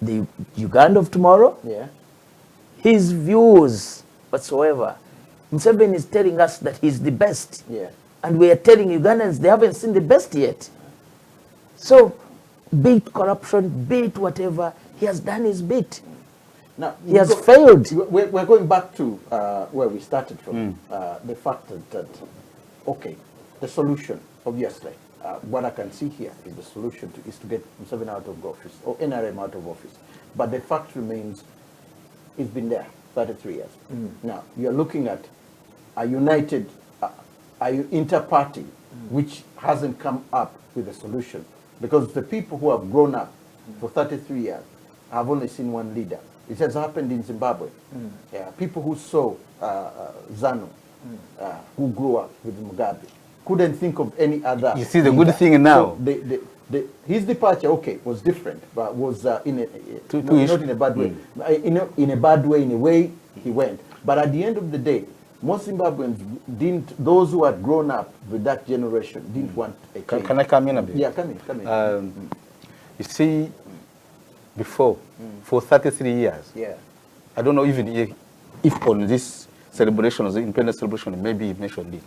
the Uganda of tomorrow, Yeah. his views whatsoever, Museveni is telling us that he's the best. Yeah. And we are telling Ugandans they haven't seen the best yet. So, be it corruption, be it whatever, he has done his bit. Now, He has failed. We're going back to where we started from, the fact that, okay, the solution, obviously, what I can see here is the solution is to get Museveni out of office, or NRM out of office. But the fact remains, it's been there 33 years. Now, you're looking at a united, inter-party, which hasn't come up with a solution. Because the people who have grown up for 33 years have only seen one leader. It has happened in Zimbabwe. Yeah, people who saw ZANU, who grew up with Mugabe, couldn't think of any other. You see the leader. good thing now. So his departure, okay, was different, but was not in a bad way. In a bad way, in a way, he went. But at the end of the day, most Zimbabweans those who had grown up with that generation didn't want a change. Can I come in a bit? Yeah, come in. You see, before, for 33 years, Yeah. I don't know even if on this celebration, the independence celebration, maybe he mentioned it.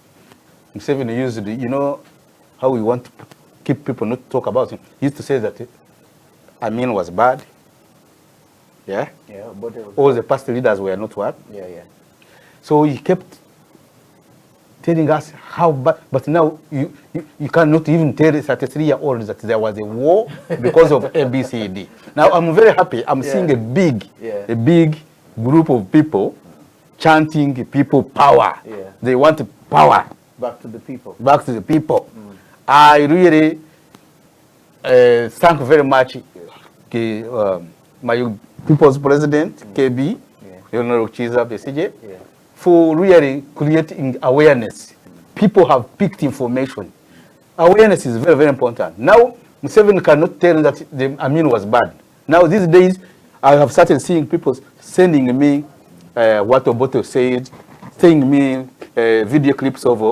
Museveni used, you know, how we want to keep people not to talk about him. He used to say that Amin was bad. Yeah? Yeah, but All the past leaders were not what? yeah, yeah. So he kept telling us how bad, but now you cannot even tell a 33-year-old that there was a war because of ABCD. Now I'm very happy. I'm seeing a big group of people chanting people power. Yeah. They want power. Back to the people. Back to the people. I really thank very much my people's president, KB, Honorable Kiza Besigye, for really creating awareness. People have picked information. Awareness is very, very important. Now, Museveni cannot tell that the Amin was bad. Now, these days, I have started seeing people sending me what Obote said, sending me video clips of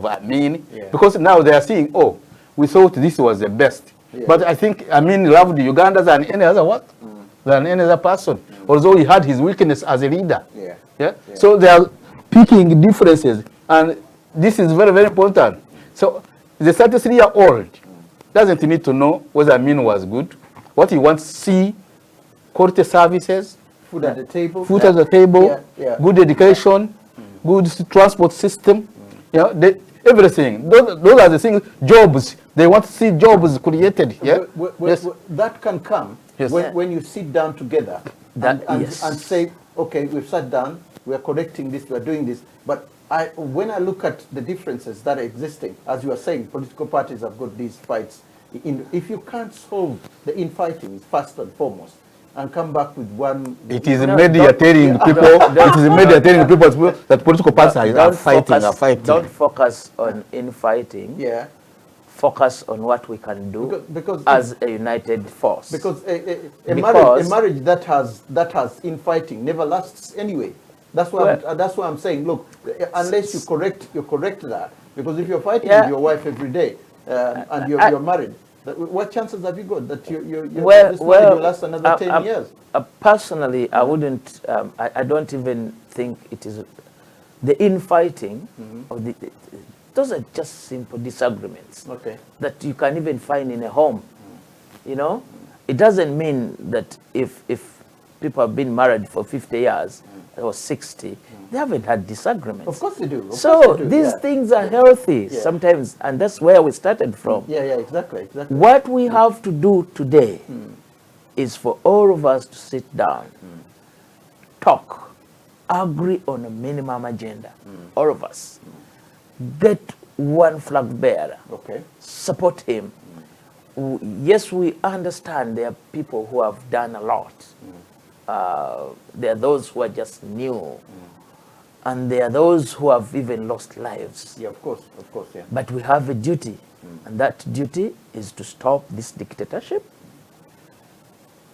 Amin, because now they are seeing, oh, we thought this was the best. But I think Amin loved Uganda than any other what? Than any other person. Although he had his weakness as a leader. Yeah? So they are picking differences, and this is very, very important. So the 33-year-old doesn't need to know whether Amin was good. What he wants to see, quality services, Food at the table. Food at the table, good education, good transport system, everything. Those are the things, jobs. They want to see jobs created. Yeah? That can come when you sit down together and say, okay, we've sat down, we are correcting this, we are doing this. But when I look at the differences that are existing, as you are saying, political parties have got these fights. If you can't solve the infighting first and foremost, and come back with one... It is media telling people that political parties are fighting. Don't focus on infighting. Yeah. Focus on what we can do as a united force. Because a marriage that has infighting never lasts anyway. That's why I'm saying, look, unless you correct that, because if you're fighting with your wife every day and you're married, what chances have you got that this marriage will last another 10 years? Personally, I wouldn't. I don't even think it is the infighting of the. Those are just simple disagreements that you can even find in a home. You know, it doesn't mean that if people have been married for 50 years or 60, they haven't had disagreements. Of course they do. These things are healthy sometimes, and that's where we started from. Yeah, exactly. What we have to do today is for all of us to sit down, talk, agree on a minimum agenda, all of us. Get one flag bearer. Support him. Yes, we understand there are people who have done a lot. There are those who are just new. And there are those who have even lost lives. Yeah, of course, yeah. But we have a duty. And that duty is to stop this dictatorship,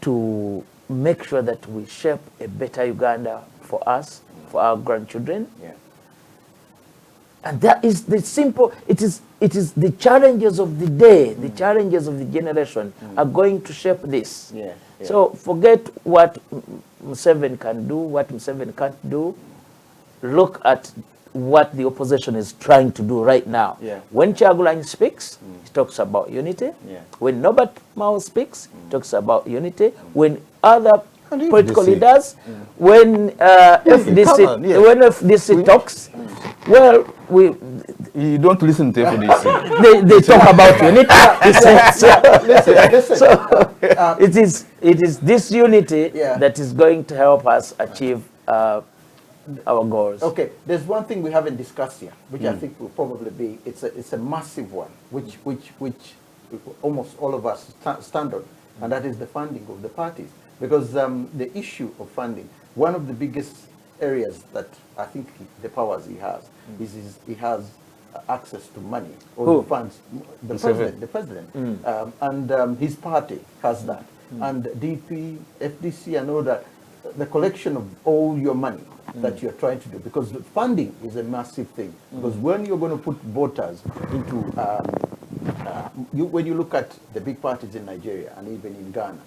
to make sure that we shape a better Uganda for us, for our grandchildren. And that is the simple, it is the challenges of the day, the challenges of the generation are going to shape this. Yeah, yeah. So forget what Museveni can do, what Museveni can't do. Look at what the opposition is trying to do right now. Yeah. When Kyagulanyi speaks, he talks about unity. Yeah. When Norbert Mao speaks, he talks about unity. When other And political FDC. leaders, when come on, yes. when FDC talks, well, You don't listen to FDC. they talk about unity. Listen, It is this unity Yeah. that is going to help us achieve our goals. okay, there's one thing we haven't discussed here, which I think will probably be, it's a massive one, which almost all of us stand on, and that is the funding of the parties. Because the issue of funding, one of the biggest areas that I think the powers he has is he has access to money or Who? funds. The Museveni. president, and his party has that, and DP, FDC, and all that. The collection of all your money that you're trying to do, because the funding is a massive thing. Because when you're going to put voters into, when you look at the big parties in Nigeria and even in Ghana,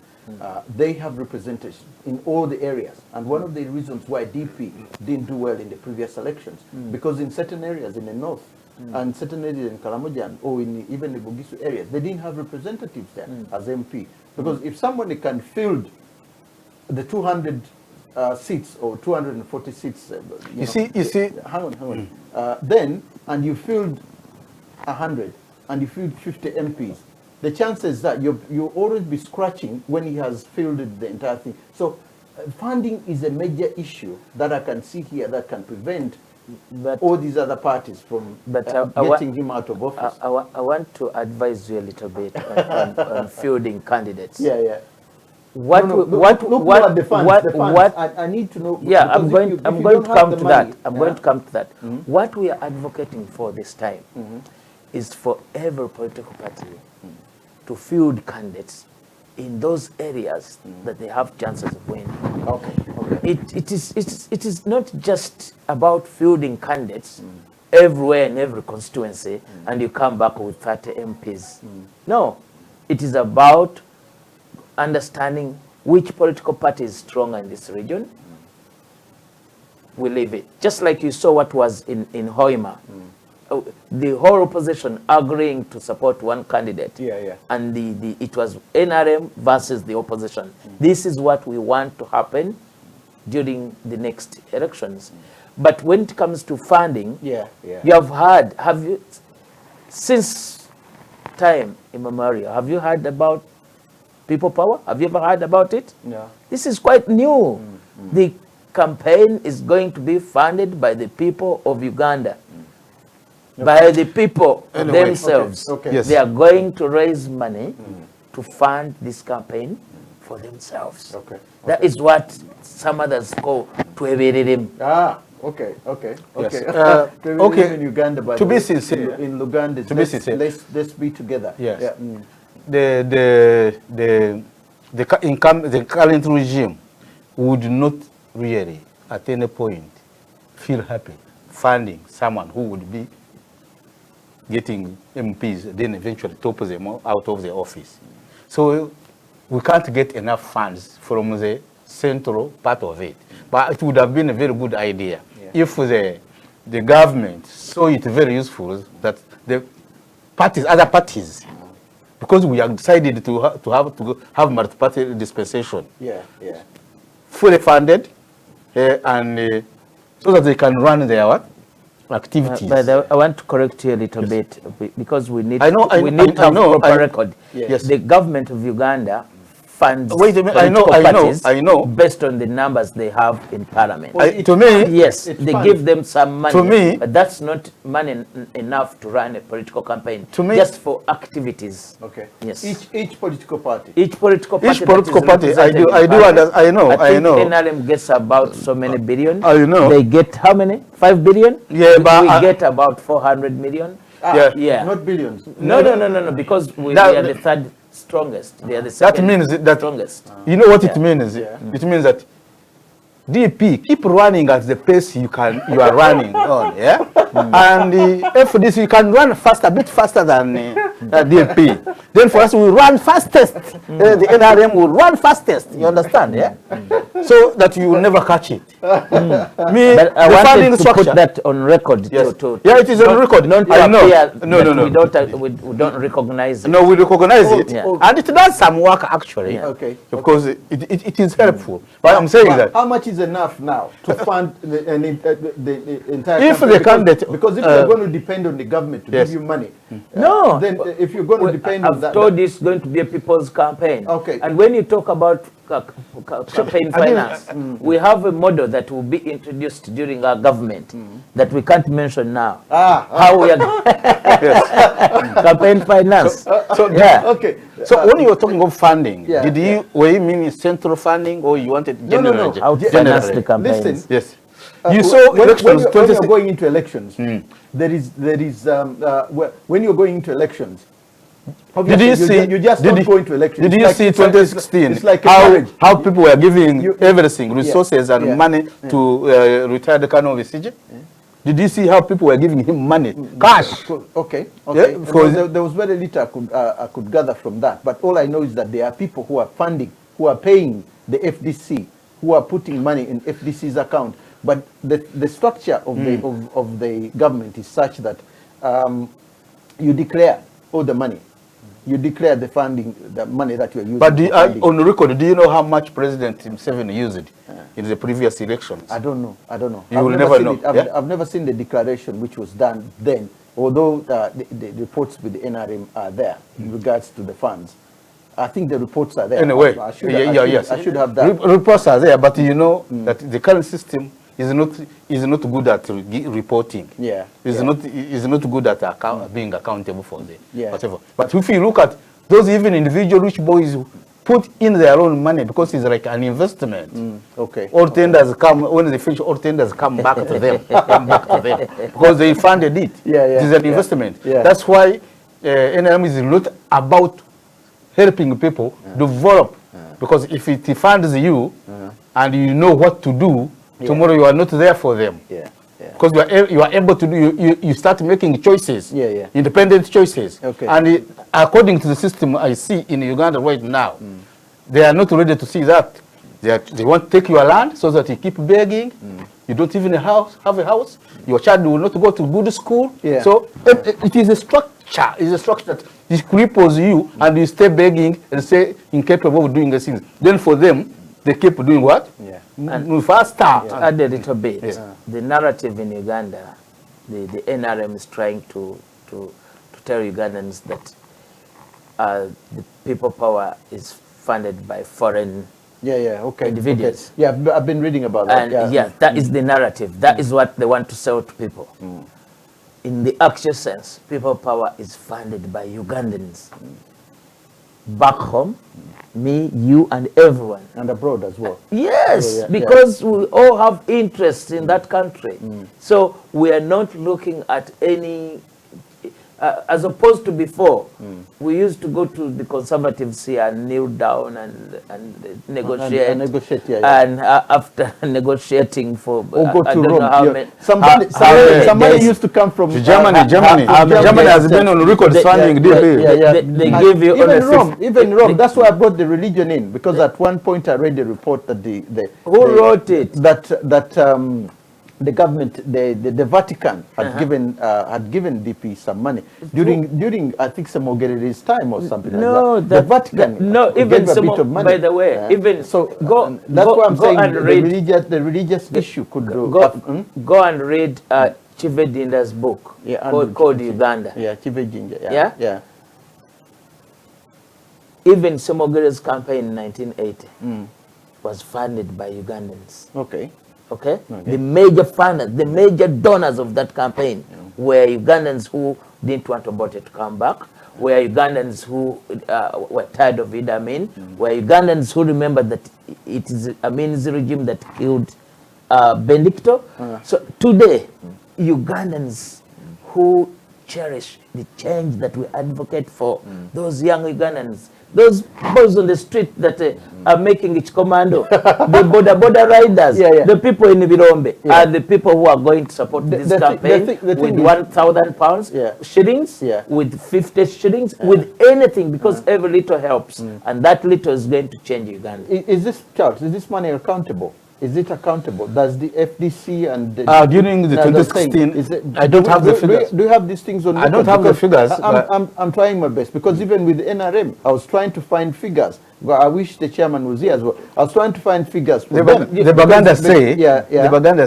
they have representation in all the areas. And one of the reasons why DP didn't do well in the previous elections, because in certain areas in the north, and certain areas in Karamoja, or in even the Bugisu areas, they didn't have representatives there as MP. Because if somebody can field the 200 seats or 240 seats, You see, hang on, then, and you filled 100 and you filled 50 MPs, the chances that you'll always be scratching when he has fielded the entire thing. So funding is a major issue that I can see here that can prevent all these other parties from getting him out of office. I want to advise you a little bit on fielding candidates. Yeah. What Look at the funds. I need to know. Yeah, I'm going to come to that. I'm yeah. going to come to that. What we are advocating for this time is for every political party to field candidates in those areas that they have chances of winning. Okay. It is not just about fielding candidates everywhere in every constituency and you come back with 30 MPs. No, it is about understanding which political party is stronger in this region. We leave it. Just like you saw what was in Hoima. The whole opposition agreeing to support one candidate. Yeah. And it was NRM versus the opposition. This is what we want to happen during the next elections. But when it comes to funding, Yeah. you have you, since time immemorial, have you heard about people power? Have you ever heard about it? No. This is quite new. The campaign is going to be funded by the people of Uganda. By the people themselves. Okay. Yes. They are going to raise money to fund this campaign for themselves. Okay. That is what some others call twebererem. Okay. Yes. Okay. In Uganda, by to the be way. sincere, in Luganda, to be sincere, let's be together. Yes. Yeah. The current regime would not really, at any point, feel happy funding someone who would be getting MPs, then eventually topple them out of the office. So we can't get enough funds from the central part of it. But it would have been a very good idea if the government saw it very useful that the parties, other parties, because we have decided to have multi-party dispensation, Yeah. fully funded, and so that they can run their activities. But I want to correct you a little bit because we need I know, we need to have proper record. Yes. The government of Uganda funds Wait a minute, political I know. based on the numbers they have in parliament. To me, Yes, it's they fun. give them some money, To me- but that's not money enough to run a political campaign. To me- just for activities. Okay. Yes. Each political party. Each political party. Each political that is party, I do represented in understand. parliament. I know. NRM gets about so many billion. I know. They get how many? 5 billion? Yeah, but we I- get about 400 million. Yeah. Not billions. No, because we are the third strongest. They are the That second means that strongest. you know what it means. Yeah. It means that DP keep running at the pace you are running on. Yeah. And if this you can run fast, a bit faster than DP. Then for us, we run fastest. The NRM will run fastest. You understand? Yeah. So that you will never catch it. Me, But I the funding wanted to structure. put that on record. Yes. To Yeah, it is on record. I know. No. We don't recognize it. No, we recognize it, Yeah. and it does some work actually. Yeah. Okay. Because it is helpful. But I'm saying that How much is enough now to fund the entire If campaign? the candidate, because if you're going to depend on the government to yes. give you money, No. then if you're going to depend on I've that, told you it's going to be a people's campaign. Okay. And when you talk about campaign finance, we have a model that will be introduced during our government that we can't mention now. How we are campaign finance. so Yeah. okay. So when you were talking of funding, Yeah, were you meaning central funding or you wanted general? No. How to Generally. finance the campaigns. Listen, Yes. You saw when elections you're going into elections, there is when you're going into elections. Did you see? You just don't go into elections. Did It's you like- see it's like- 2016? It's like a how marriage. people were giving everything, Yeah. resources and Yeah. money to retired Colonel Besige? Did you see how people were giving him money, cash? Okay. Yeah, because there was very little I could gather from that. But all I know is that there are people who are funding, who are paying the FDC, who are putting money in FDC's account. But the structure of the government is such that you declare all the money. You declare the funding, the money that you are using. But for funding. on record, do you know how much President Museveni used in the previous elections? I don't know. You will never know. I've never seen the declaration which was done then, although the reports with the NRM are there in regards to the funds. I think the reports are there. Anyway, I should have that. Reports are there, but you know that the current system is not good at reporting. Yeah. Is not good at being accountable for Yeah. whatever. But if you look at those even individual rich boys who put in their own money because it's like an investment. Okay. All tenders come when they finish. All tenders come back to them, because they funded it. Yeah. It is an investment. Yeah. That's why NRM is not about helping people develop, because if it funds you and you know what to do, tomorrow you are not there for them. Yeah. Because you are able to do, you start making choices, independent choices. Okay. And according to the system I see in Uganda right now, they are not ready to see that. They want to take your land so that you keep begging. You don't even have a house. Your child will not go to good school. Yeah. So it is a structure. It's a structure that it cripples you, and you stay begging and stay incapable of doing the things. Then for them, they keep doing what? Yeah. Move faster. Add a little bit. Yes. The narrative in Uganda, the NRM is trying to tell Ugandans that the people power is funded by foreign Okay. individuals. Okay. Yeah, I've been reading about that. And that is the narrative. That is what they want to sell to people. In the actual sense, people power is funded by Ugandans. Back home, me, you, and everyone. And abroad as well. Yes, because we all have interest in that country. So we are not looking at any, as opposed to before, we used to go to the conservatives here and kneel down and negotiate. And negotiate, And after negotiating for, Or go I to don't Rome. know how many. Somebody used to come from Germany has been on record funding DP. They give you even Rome. That's why I brought the religion in, because at one point I read the report that who wrote it? That the government, the Vatican had given DP some money during I think some Moghereri's time or something like that. The Vatican even gave a bit of money. By the way, even so that's why I'm saying the religious issue could go and read Chivedinda's book called Uganda. Yeah, Chivedinda. Yeah. Even Somogere's campaign in 1980 was funded by Ugandans. Okay. The major funders, the major donors of that campaign were Ugandans who didn't want Obote to come back, were Ugandans who were tired of Idi Amin, were Ugandans who remembered that it is Amin's regime that killed Benedicto. So today, Ugandans who cherish the change that we advocate for. Those young Ugandans, those boys on the street that are making it commando, the border riders, the people in Birombe are the people who are going to support this campaign with 1,000 pounds, shillings, with 50 shillings, with anything, because every little helps. And that little is going to change Uganda. Is this money accountable? Is it accountable? Does the FDC and the during the 2016, I don't have the figures. Do you have these things on record? I don't have the figures. I'm trying my best, because even with NRM, I was trying to find figures. Well, I wish the chairman was here as well. I was trying to find figures. The Baganda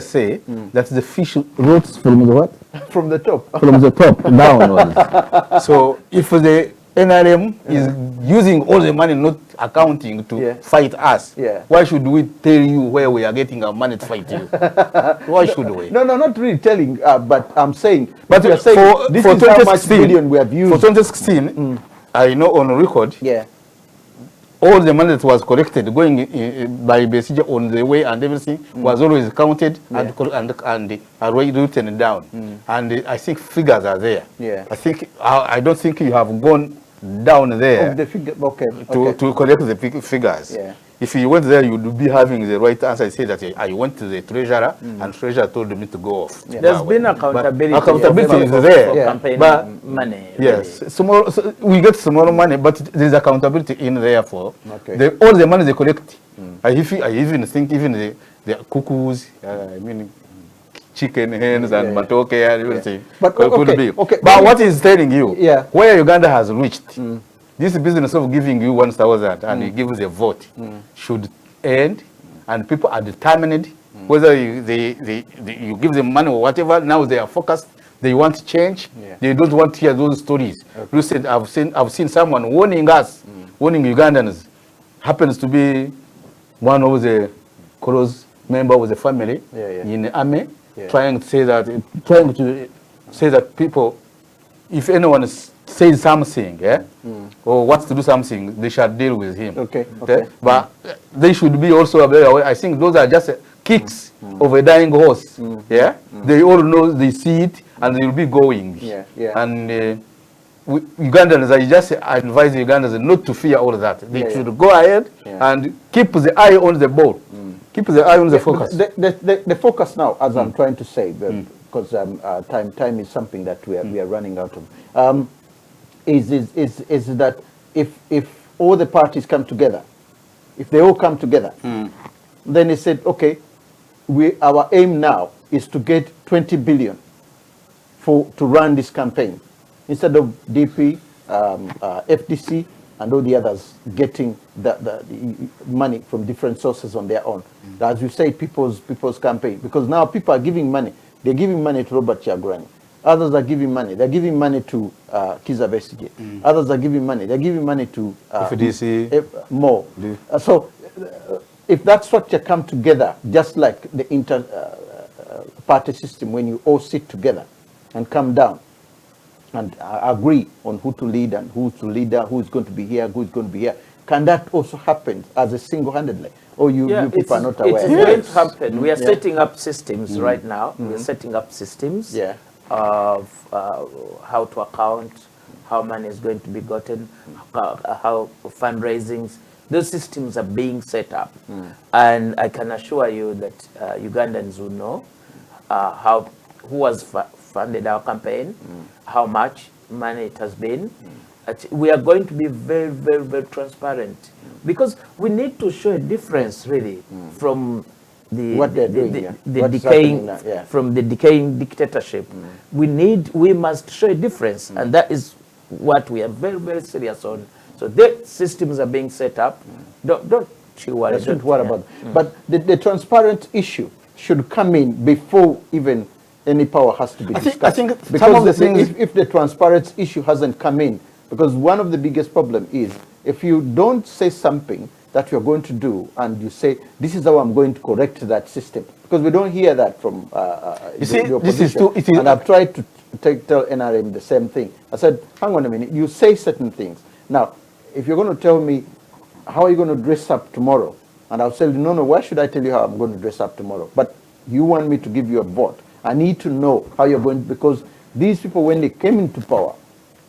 say that the fish rose from the what? From the top. From the top downwards. So if the NRM is using all the money, not accounting, to fight us, why should we tell you where we are getting our money to fight you? Why should we? No, not really telling, but I'm saying, but you're saying this is how much billion we have used. For 2016, I know on record, all the money that was collected going by Besige on the way and everything was always counted and written down. And I think figures are there. I don't think you have gone down there to collect the figures. If you went there, you would be having the right answer. I say that I went to the treasurer, and treasurer told me to go off. There's been accountability. Accountability is there, but money. Yes, so we get small money, but there's accountability in there for all the money they collect. I even think even the cuckoos, I mean, chicken, hens, and matoke and everything. But could be. But what is telling you, where Uganda has reached, this business of giving you 1,000 and you give the vote should end, and people are determined whether you give them money or whatever. Now they are focused. They want change. They don't want to hear those stories. Recently, I've seen someone warning us, warning Ugandans. Happens to be one of the close member of the family in the army, trying to say that people, if anyone says something, or wants to do something, they shall deal with him. But they should be also aware. I think those are just kicks of a dying horse. They all know, they see it, and they will be going. And Ugandans, I just advise Ugandans not to fear all that. They should go ahead and keep the eye on the ball. Keep the eye on the focus. The focus now, as I'm trying to say, because time is something that we are running out of. Is that if all the parties come together, if they all come together, then they said, okay, our aim now is to get 20 billion to run this campaign, instead of DP, FDC, and all the others getting the money from different sources on their own. As you say, people's campaign, because now people are giving money. They're giving money to Robert Kyagulanyi. Others are giving money. They're giving money to Kizza Besigye. Others are giving money. They're giving money to FDC. More. So if that structure come together, just like the party system, when you all sit together and come down and agree on who to lead and who's to leader, who's going to be here, who's going to be here, can that also happen as a single-handedly? Or you people are not aware? It is going to happen. We are setting up systems right now. We are setting up systems of how to account, how money is going to be gotten, how fundraisings. Those systems are being set up. And I can assure you that Ugandans will know who has funded our campaign, how much money it has been. We are going to be very, very, very transparent, because we need to show a difference really from the decaying dictatorship. We must show a difference, and that is what we are very, very serious on. So the systems are being set up. Don't you worry. Don't worry about it. But the transparent issue should come in before even any power has to be discussed. I think because some of the things, if the transparency issue hasn't come in, because one of the biggest problem is if you don't say something that you're going to do and you say, this is how I'm going to correct that system, because we don't hear that from the opposition. And I've tried to tell NRM the same thing. I said, hang on a minute, you say certain things. Now, if you're going to tell me, how are you going to dress up tomorrow? And I'll say, no, why should I tell you how I'm going to dress up tomorrow? But you want me to give you a vote. I need to know how you're going, because these people, when they came into power,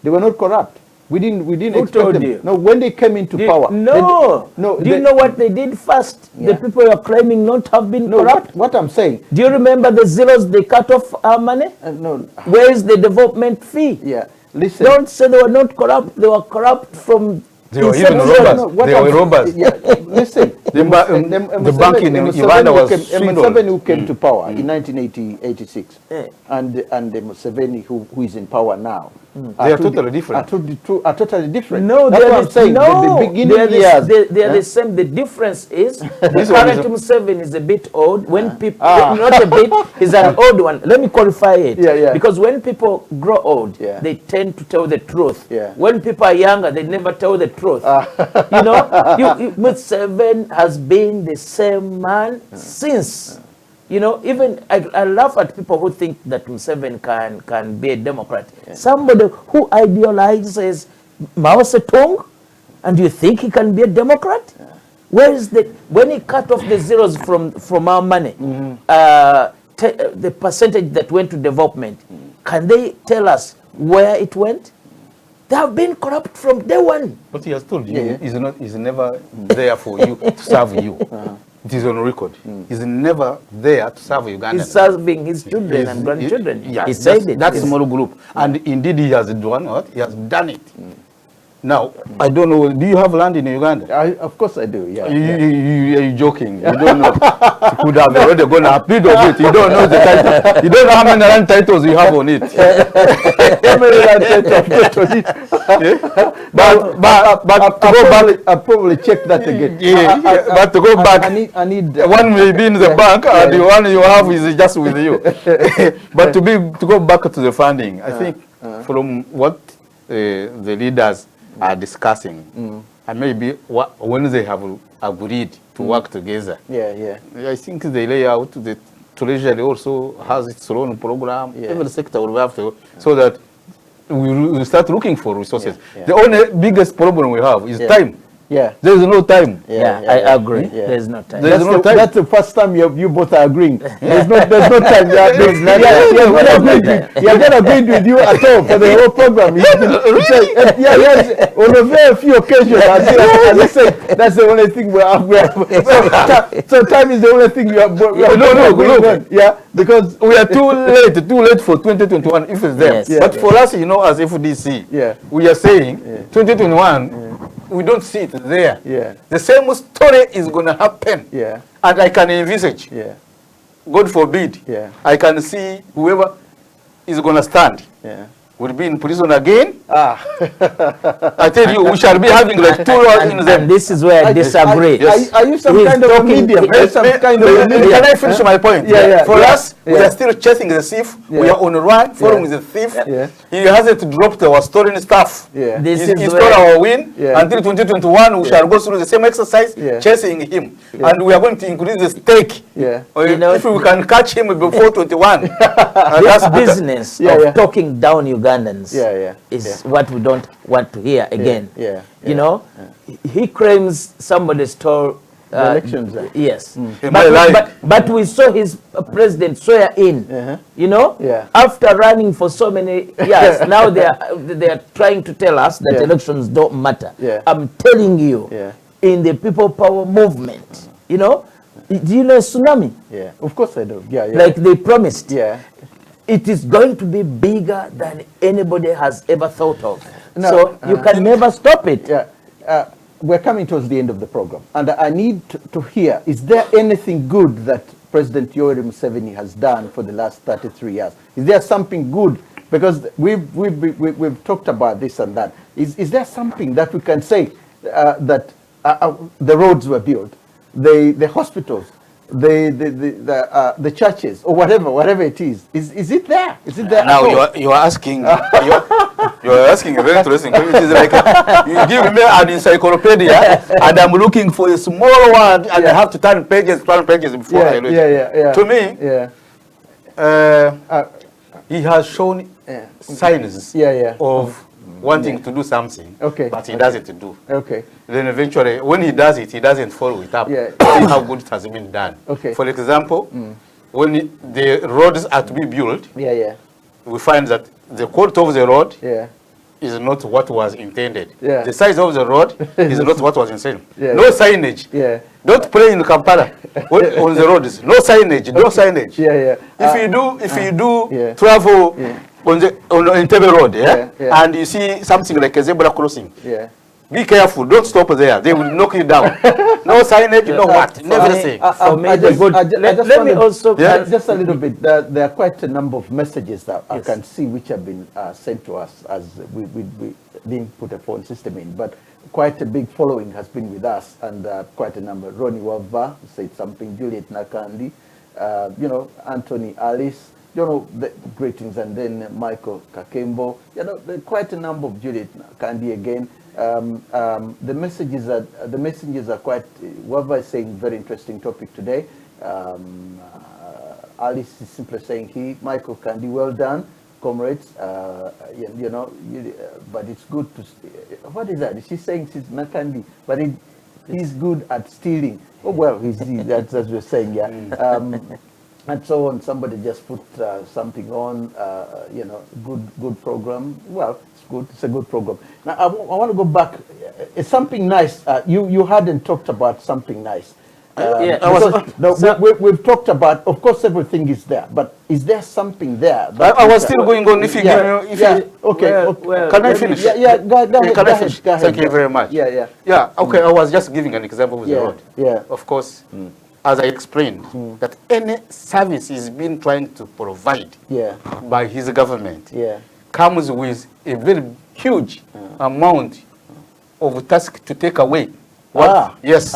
they were not corrupt. We didn't Who expect told them. you? No, when they came into power. No. Do you know what they did first? Yeah. The people you are claiming not have been No, corrupt. what I'm saying. Do you remember the zeros they cut off our money? No. Where is the development fee? Yeah. Listen. Don't say they were not corrupt. They were corrupt from. They were inception. even robbers. No, what They I'm were saying- robbers. Yeah, listen. The bank in Uganda was swindled. Museveni, who came to power in 1986, and the Museveni who is in power now, They are totally different. Are totally different. No, that's they what are I'm saying. No, the beginning years. they are the same. The difference is the This one current is Museveni is a bit old. When people, not a bit, he's an old one. Let me qualify it. Yeah. Because when people grow old, Yeah. they tend to tell the truth. Yeah. When people are younger, they never tell the truth. You know, Museveni has been the same man since. You know, even I laugh at people who think that Museveni can be a Democrat. Yeah. Somebody who idealizes Mao Zedong, and you think he can be a Democrat? Yeah. Where is when he cut off the zeros from our money, the percentage that went to development, can they tell us where it went? They have been corrupt from day one. What he has told you is never there for you to serve you. It is on record. He's never there to serve Uganda. He's serving his children and grandchildren. Yeah, he said it. That's a small group. And indeed he has done what? He has done it. Now, I don't know, do you have land in Uganda? Of course I do, yeah. You're joking. You don't know. You could have already gone a bit of it. You don't know the title. You don't know how many land titles you have on it. How many land titles on it? But to go back, I'll probably check that again. But to go back, I need one may be in the bank, and the one you have is just with you. But to go back to the funding, I think from what the leaders are discussing, and maybe when they have agreed to work together, I think they lay out the Treasury also has its own program. Every sector will have to, so that we will start looking for resources. The only biggest problem we have is time. Yeah. There is no time. I agree. There's no time. There's no time. That's the first time you both are agreing. There's no time. You're not agreeing with you at all for the whole program. On a very few occasions, as I said, that's the only thing we have. So time is the only thing we have. No. Yeah, because we are too late for 2021 if it's there. Yes. But for us, you know, as FDC, we are saying 2021, we don't see it there. The same story is going to happen. And I can envisage, God forbid, I can see whoever is going to stand will be in prison again. I tell you, we shall be having like 2 hours in them. And this is where I disagree. Are you some kind of a medium? Can I finish my point? For us, we are still chasing the thief. We are on a run, following the thief. He hasn't dropped our stolen stuff. He stole our win. Until 2021, we shall go through the same exercise, chasing him. And we are going to increase the stake. If we can catch him before 21. This business of talking down Ugandans is what we don't want to hear again. You know, he claims somebody stole elections. Yes, but we saw his president swear in. You know, after running for so many years, now they are trying to tell us that elections don't matter. I'm telling you, in the People Power movement, you know, do you know tsunami? Of course I do. Like they promised. It is going to be bigger than anybody has ever thought of. So you can never stop it. We're coming towards the end of the program, and I need to hear, is there anything good that President Yoweri Museveni has done for the last 33 years? Is there something good? Because we've talked about this and that. Is there something that we can say that the roads were built, the hospitals, the churches, or whatever it is it there? Is it there? Now you are asking you are asking a very interesting question. It is like you give me an encyclopedia and I'm looking for a small one and I have to turn pages before I read it. To me, he has shown signs of wanting to do something, but he doesn't do. Then eventually, when he does it, he doesn't follow it up. See how good it has been done. For example, when the roads are to be built, we find that the quality of the road Yeah. is not what was intended. Yeah. The size of the road is not what was intended. Yeah. No signage. Yeah. Don't play in Kampala on the roads. No signage. No signage. Yeah, yeah. If you do yeah. travel Yeah. on Entebbe Road, Yeah, yeah. and you see something like a zebra crossing, Yeah. be careful. Don't stop there. They will knock you down. No signage. No what. Never say. For me, I the just- good. I just Let me wanted- also. Yeah. Just a little bit. There are quite a number of messages that I Yes. can see which have been sent to us as we didn't put a phone system in, but quite a big following has been with us, and quite a number. Ronnie Wava said something. Juliet Nakandi, you know, Anthony Alice, you know, the greetings, and then Michael Kakembo. You know, there are quite a number of Juliet Nakandi again. The messages are quite. Wava is saying very interesting topic today. Alice is simply saying Michael Kandi, well done, comrades. You know, but it's good to. What is that? She's saying she's Nakandi, but he's good at stealing. Oh well, that's as we're saying, yeah. And so on. Somebody just put something on. You know, good program. Well, it's good. It's a good program. Now I want to go back. It's something nice. You hadn't talked about something nice. Yeah, We've talked about, of course, everything is there, but is there something there? I was still going on. If you okay. Can I finish? Yeah, go ahead. Can I finish? Thank you very much. Yeah. Okay, I was just giving an example with the road. Yeah. Of course, as I explained, that any service he's been trying to provide by his government comes with a very huge amount of task to take away. Yes.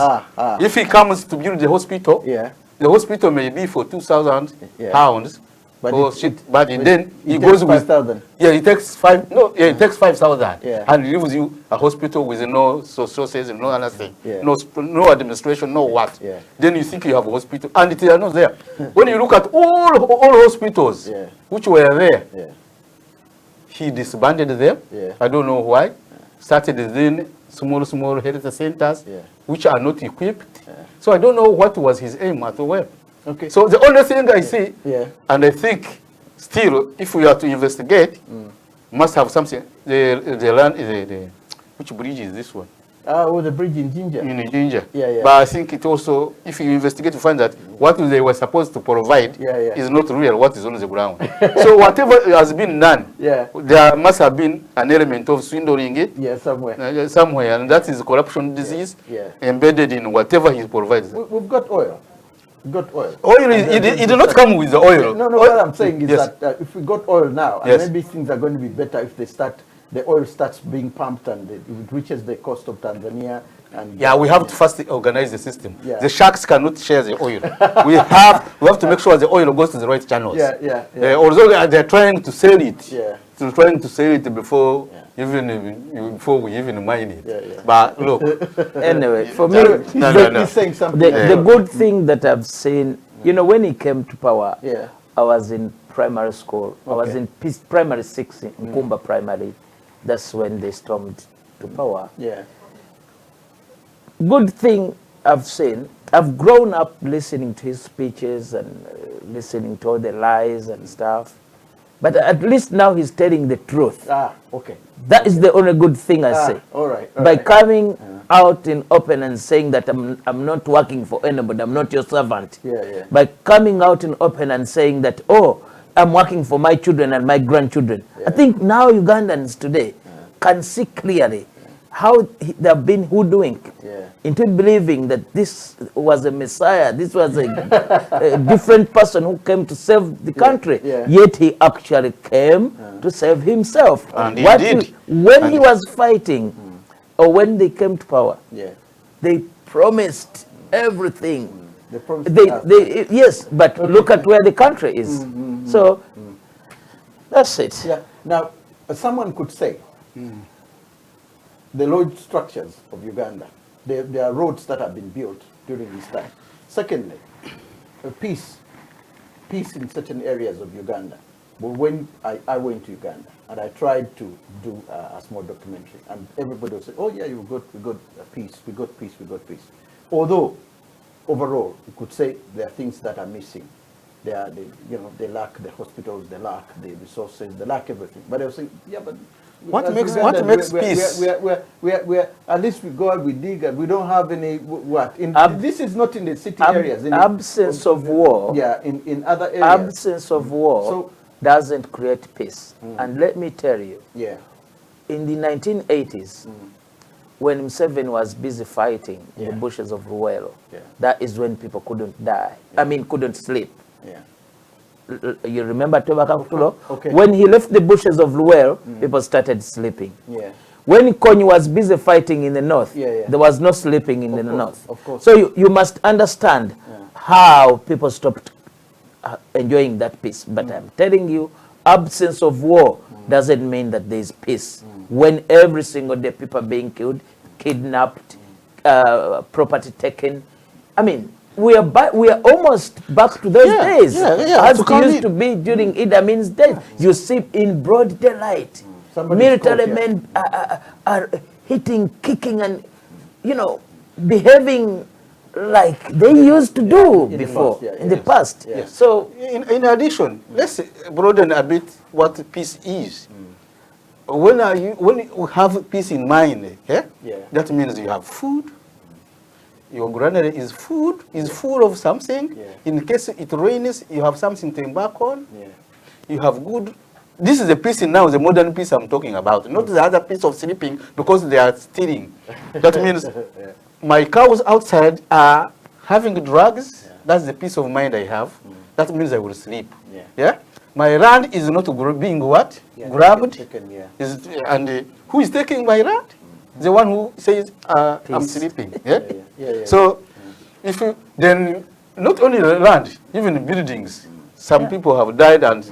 If he comes to build the hospital, the hospital may be for 2,000 pounds. But then he goes with 5,000. Yeah, he takes 5. No, yeah, he takes 5,000, and he leaves you a hospital with no sources, no other thing, no administration, no what. Then you think you have a hospital, and it is not there. When you look at all hospitals which were there, he disbanded them. I don't know why. Started then small health centers which are not equipped. So I don't know what was his aim at all. Okay. So the only thing I see, and I think still, if we are to investigate, must have something. Which bridge is this one? The bridge in Ginger. In Ginger. But I think it also, if you investigate, you find that what they were supposed to provide is not real, what is on the ground. So whatever has been done, there must have been an element of swindling it somewhere, and that is corruption disease embedded in whatever he provides. We've got oil. Oil, it did not come with the oil. No, what I'm saying is that if we got oil now, and maybe things are going to be better if the oil starts being pumped and it reaches the coast of Tanzania. And we have to first organize the system. The sharks cannot share the oil. we have to make sure the oil goes to the right channels. Although they're trying to sell it, they're trying to sell it before before we even mine it. But look, anyway, for me, he's saying something. The good thing that I've seen, you know, when he came to power, I was in primary school. I was in primary 6 in Kumba Primary. That's when they stormed to power. Good thing I've seen, I've grown up listening to his speeches and listening to all the lies and stuff. But at least now he's telling the truth. That is the only good thing I say. By coming out in open and saying that I'm not working for anybody, I'm not your servant. By coming out in open and saying that, I'm working for my children and my grandchildren. I think now Ugandans today can see clearly how they have been hoodwinked into believing that this was a messiah, this was a different person who came to save the country. Yet he actually came to save himself. And when he was fighting, or when they came to power, they promised everything. Yes, but look at where the country is. So that's it. Now, someone could say the road structures of Uganda, there are roads that have been built during this time. Secondly, peace in certain areas of Uganda. But when I went to Uganda and I tried to do a small documentary, and everybody would say, "Oh yeah, we got peace. Although overall, you could say there are things that are missing. they lack the hospitals, they lack the resources, they lack everything. But I was saying, yeah, but what makes peace? We're at least we go out, we dig, and we don't have any this is not in the city areas. In absence of war. Yeah, in other areas. Absence of war doesn't create peace. And let me tell you, in the 1980s, when Museveni was busy fighting in the bushes of Ruwero, that is when people couldn't die. I mean, couldn't sleep. You remember Tobaka Kutulo? Okay. When he left the bushes of Ruwero, people started sleeping. When Konyi was busy fighting in the north, there was no sleeping in the north. Of course. So you must understand how people stopped enjoying that peace. But I'm telling you, absence of war doesn't mean that there is peace. When every single day people are being killed, kidnapped, property taken, I mean, we are almost back to those days. As it used to be during Idi Amin's days. You see in broad daylight, military men are hitting, kicking, and behaving like they used to do before in the past. So, in addition, let's broaden a bit what peace is. When you have peace in mind, that means you have food. Your granary is full of something. In case it rains, you have something to embark on. You have good. This is the peace now, the modern peace I'm talking about, not the other peace of sleeping because they are stealing. That means my cows outside are having drugs. That's the peace of mind I have. That means I will sleep. My land is not being what? Grabbed. Taken, and who is taking my land? The one who says, I'm sleeping. So, if you, then not only the land, even buildings, some people have died and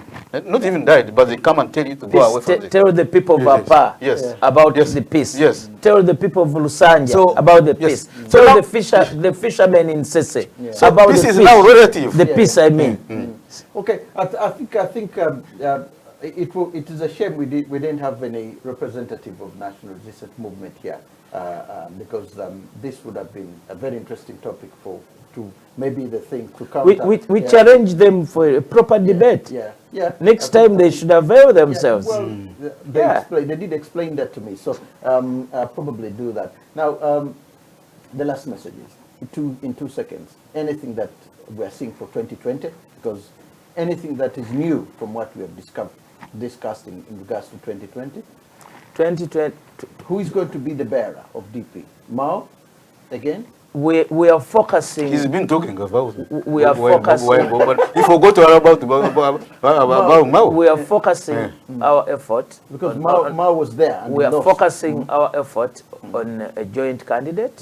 not even died, but they come and tell you to go away from it. Tell the people of Apa about the peace. Tell the people of Lusanja about the peace. So tell the fishermen in Sese about this the is peace. now relative. The peace, I mean. Okay, I think it is a shame we didn't have any representative of national resistance movement here, because this would have been a very interesting topic to maybe the thing to counter. We challenge them for a proper debate. Next time they should avail themselves. They did explain that to me, so I'll probably do that. Now, the last message is in 2 seconds. Anything that we are seeing for 2020, because anything that is new from what we have discussed in regards to 2020? 2020. Who is going to be the bearer of DP? Mao, again? We are focusing. He's been talking about. We are focusing. He forgot all about Mao. We are focusing our effort. Because Mao was there. And we are focusing our effort on a joint candidate.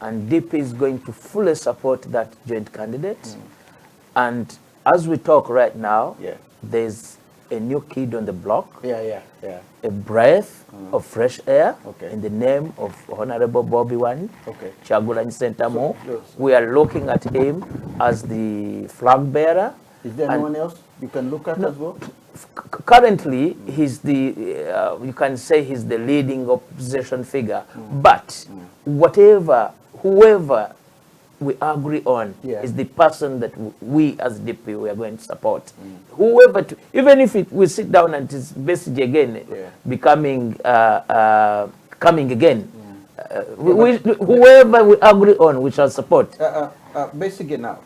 And DP is going to fully support that joint candidate. And as we talk right now, there's a new kid on the block. A breath of fresh air in the name of Honorable Bobby Wine, Chagulanyi Sentamu. We are looking at him as the flag bearer. Is there anyone else you can look at as well? Currently, he's the, you can say he's the leading opposition figure. But whoever we agree on is the person that we as DP we are going to support. Whoever, even if we sit down and it's basically again becoming coming again, whoever we agree on, we shall support. Basically now,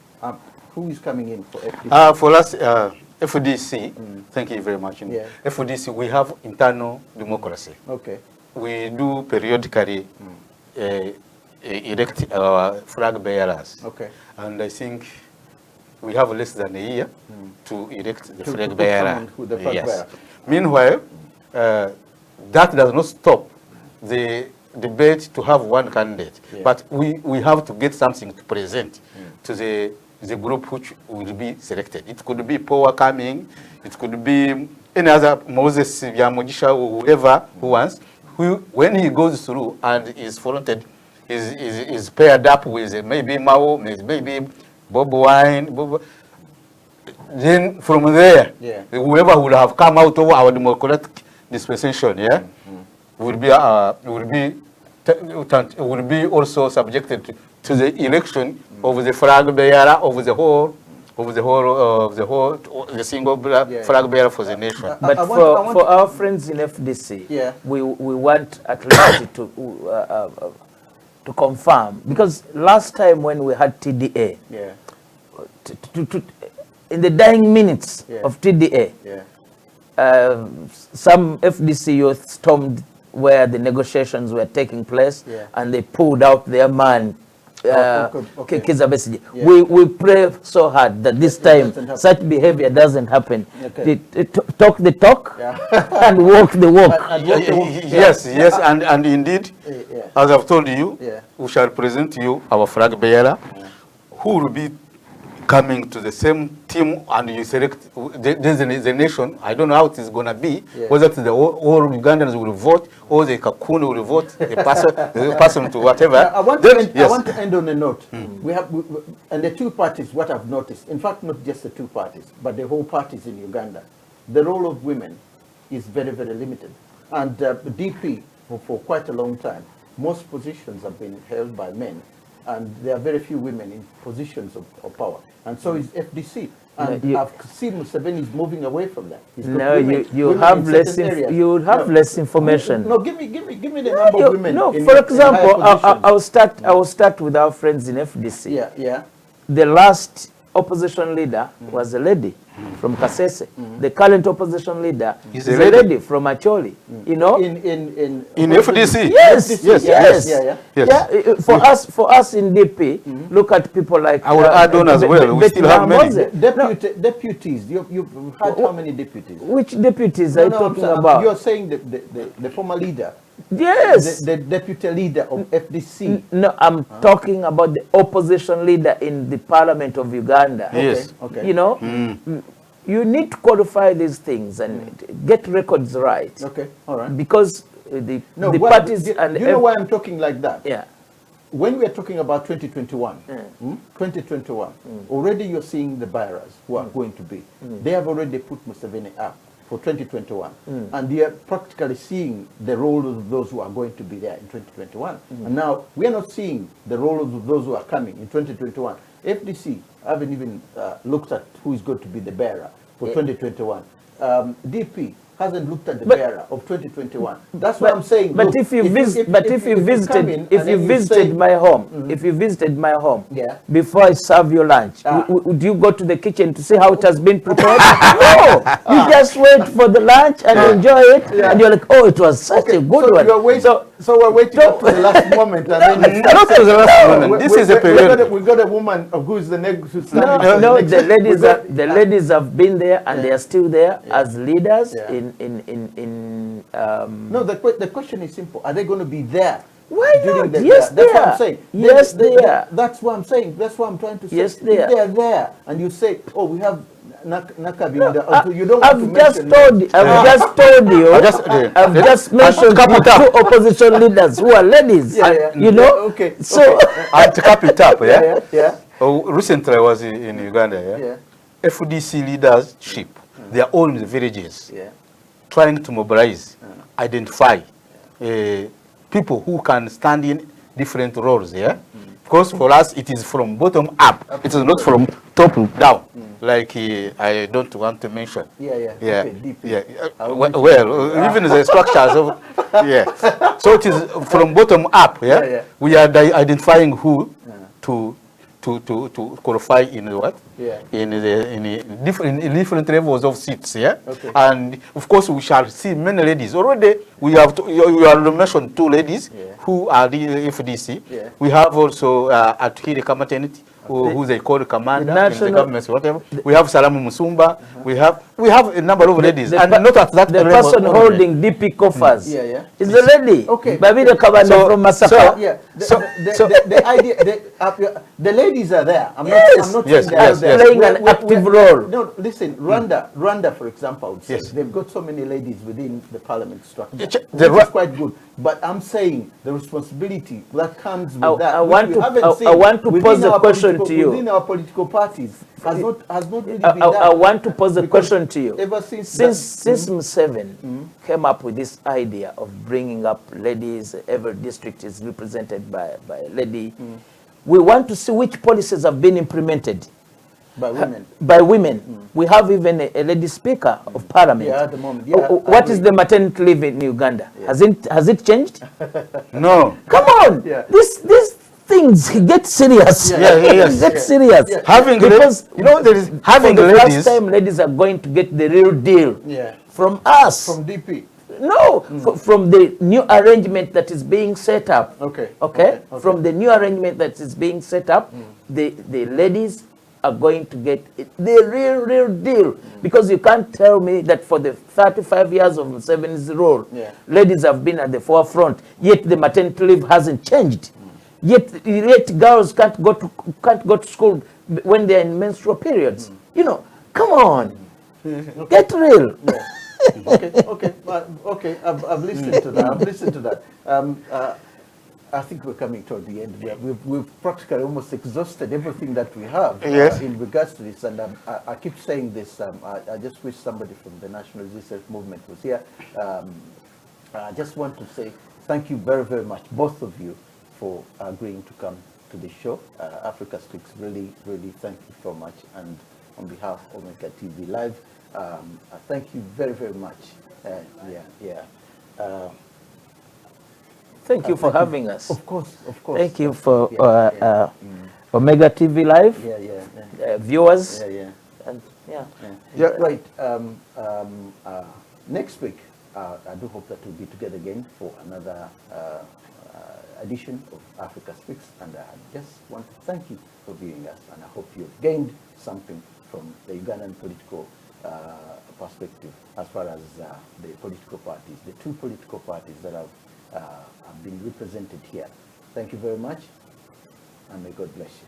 who is coming in for FDC? For us, FDC, thank you very much. FDC, we have internal democracy. We do periodically elect our flag bearers. And I think we have less than a year to elect the flag bearer. Meanwhile, that does not stop the debate to have one candidate. But we have to get something to present to the group which will be selected. It could be Power coming, it could be any other Moses Yamujisha or whoever who wants, when he goes through and is fronted, is paired up with maybe Mao, maybe Bob Wine. Then from there, whoever would have come out of our democratic dispensation, would be also subjected to the election of the flag bearer of the whole of the single flag bearer for the nation. But for our friends in FDC, we want at least to confirm, because last time when we had TDA, in the dying minutes of TDA, some FDC youth stormed where the negotiations were taking place, and they pulled out their man, Kizza Besigye. We pray so hard that this time such behavior doesn't happen. Talk the talk and walk the walk. Yes, and indeed, as I've told you, we shall present you our flag bearer, who will be coming to the same team, and you select the nation. I don't know how it is going to be, whether the all Ugandans will vote or the Kakuna will vote, the person to whatever. I want to end on a note. We have, and the two parties, what I've noticed, in fact, not just the two parties, but the whole parties in Uganda, the role of women is very, very limited. And DP, for quite a long time, most positions have been held by men, and there are very few women in positions of power. And so is FDC. And I've seen Museveni is moving away from that. No, you have less information. No, give me the number of women. No, for example, I will start with our friends in FDC. The last opposition leader was a lady from Kasese. The current opposition leader is a lady from Acholi. You know, in FDC. Yes. For us in DP, look at people like I will add on as well. We still have many deputies. You've had how many deputies? Which deputies are you talking about? You're saying the former leader. Yes. The deputy leader of FDC. No, I'm talking about the opposition leader in the Parliament of Uganda. Yes. Okay. You know, you need to qualify these things and get records right. Okay. All right. Because the parties and you know why I'm talking like that? Yeah. When we are talking about 2021, 2021, already you're seeing the bearers who are going to be. They have already put Museveni up for 2021. And they are practically seeing the role of those who are going to be there in 2021. And now we are not seeing the role of those who are coming in 2021. FDC haven't even looked at who is going to be the bearer for 2021. DP hasn't looked at the bearer of 2021. That's what I'm saying. But look, if you visited my home, if you visited my home, before I serve your lunch, would you go to the kitchen to see how it has been prepared? No, you just wait for the lunch and enjoy it, and you're like, oh, it was such a good one. So we're waiting up to the last moment, and then not to the last moment. This is a period. We got a woman who is the next. No, the ladies have been there, and they are still there as leaders no, the question is simple. Are they going to be there? Why not? Yes, that's what I'm saying. Yes, they are. That's what I'm saying. That's what I'm trying to say. Yes, they are. If they are there, and you say, oh, we have Nakabi. You don't I've just told you. I've just mentioned two opposition leaders who are ladies. You know. Okay. So to cap it up, recently I was in Uganda. FDC leadership, they are all in the villages, trying to mobilize, identify people who can stand in different roles. Because for us it is from bottom up. It is not from top down. Like I don't want to mention. Well, even the structures of So it is from bottom up. We are identifying who to qualify in what? In different levels of seats. And of course we shall see many ladies. Already we have you have mentioned two ladies who are the FDC. We have also at Hirika maternity, who they call commander in the government, whatever. We have Salamu Musumba. We have a number of ladies, and not at that level. The person holding DP coffers is the lady. Okay. Babida Kabanda from Masaka. The idea, the ladies are there. I'm not saying they are there. Playing an active role. No, listen, Rwanda, for example, I would say, they've got so many ladies within the parliament structure. Which is quite good. But I'm saying the responsibility that comes with that. I want to pose a question to you. Within our political parties has not really been done. I want to pose a question to you. Ever since Museveni came up with this idea of bringing up ladies, every district is represented by a lady, we want to see which policies have been implemented. By women. By women. We have even a lady speaker of parliament. Yeah, at the moment. Yeah, what is the maternity leave in Uganda? Yeah. Has it changed? No. Come on. Yeah. These things get serious. Yes. Get serious. Yeah. Having Because you know, there is having for the ladies. first time, ladies are going to get the real deal Yeah. from us. From DP. No, from the new arrangement that is being set up. Okay. Okay? From the new arrangement that is being set up, the ladies are going to get the real deal. Because you can't tell me that for the 35 years of Museveni's rule, ladies have been at the forefront, yet the maternity leave hasn't changed. Yet girls can't go to school when they're in menstrual periods. You know, come on. Get real. Okay. I've listened to that. I think we're coming toward the end. We've practically almost exhausted everything that we have in regards to this. And I keep saying this. I just wish somebody from the National Resistance Movement was here. I just want to say thank you very, very much, both of you, for agreeing to come to the show. Africa Speaks, really, really thank you so much. And on behalf of Omega TV Live, thank you very, very much. Thank you for having us. Of course. Thank you for Omega TV Live, viewers. And Right. Next week, I do hope that we'll be together again for another edition of Africa Speaks. And I just want to thank you for viewing us. And I hope you've gained something from the Ugandan political perspective as far as the political parties, the two political parties that have been represented here. Thank you very much, and may God bless you.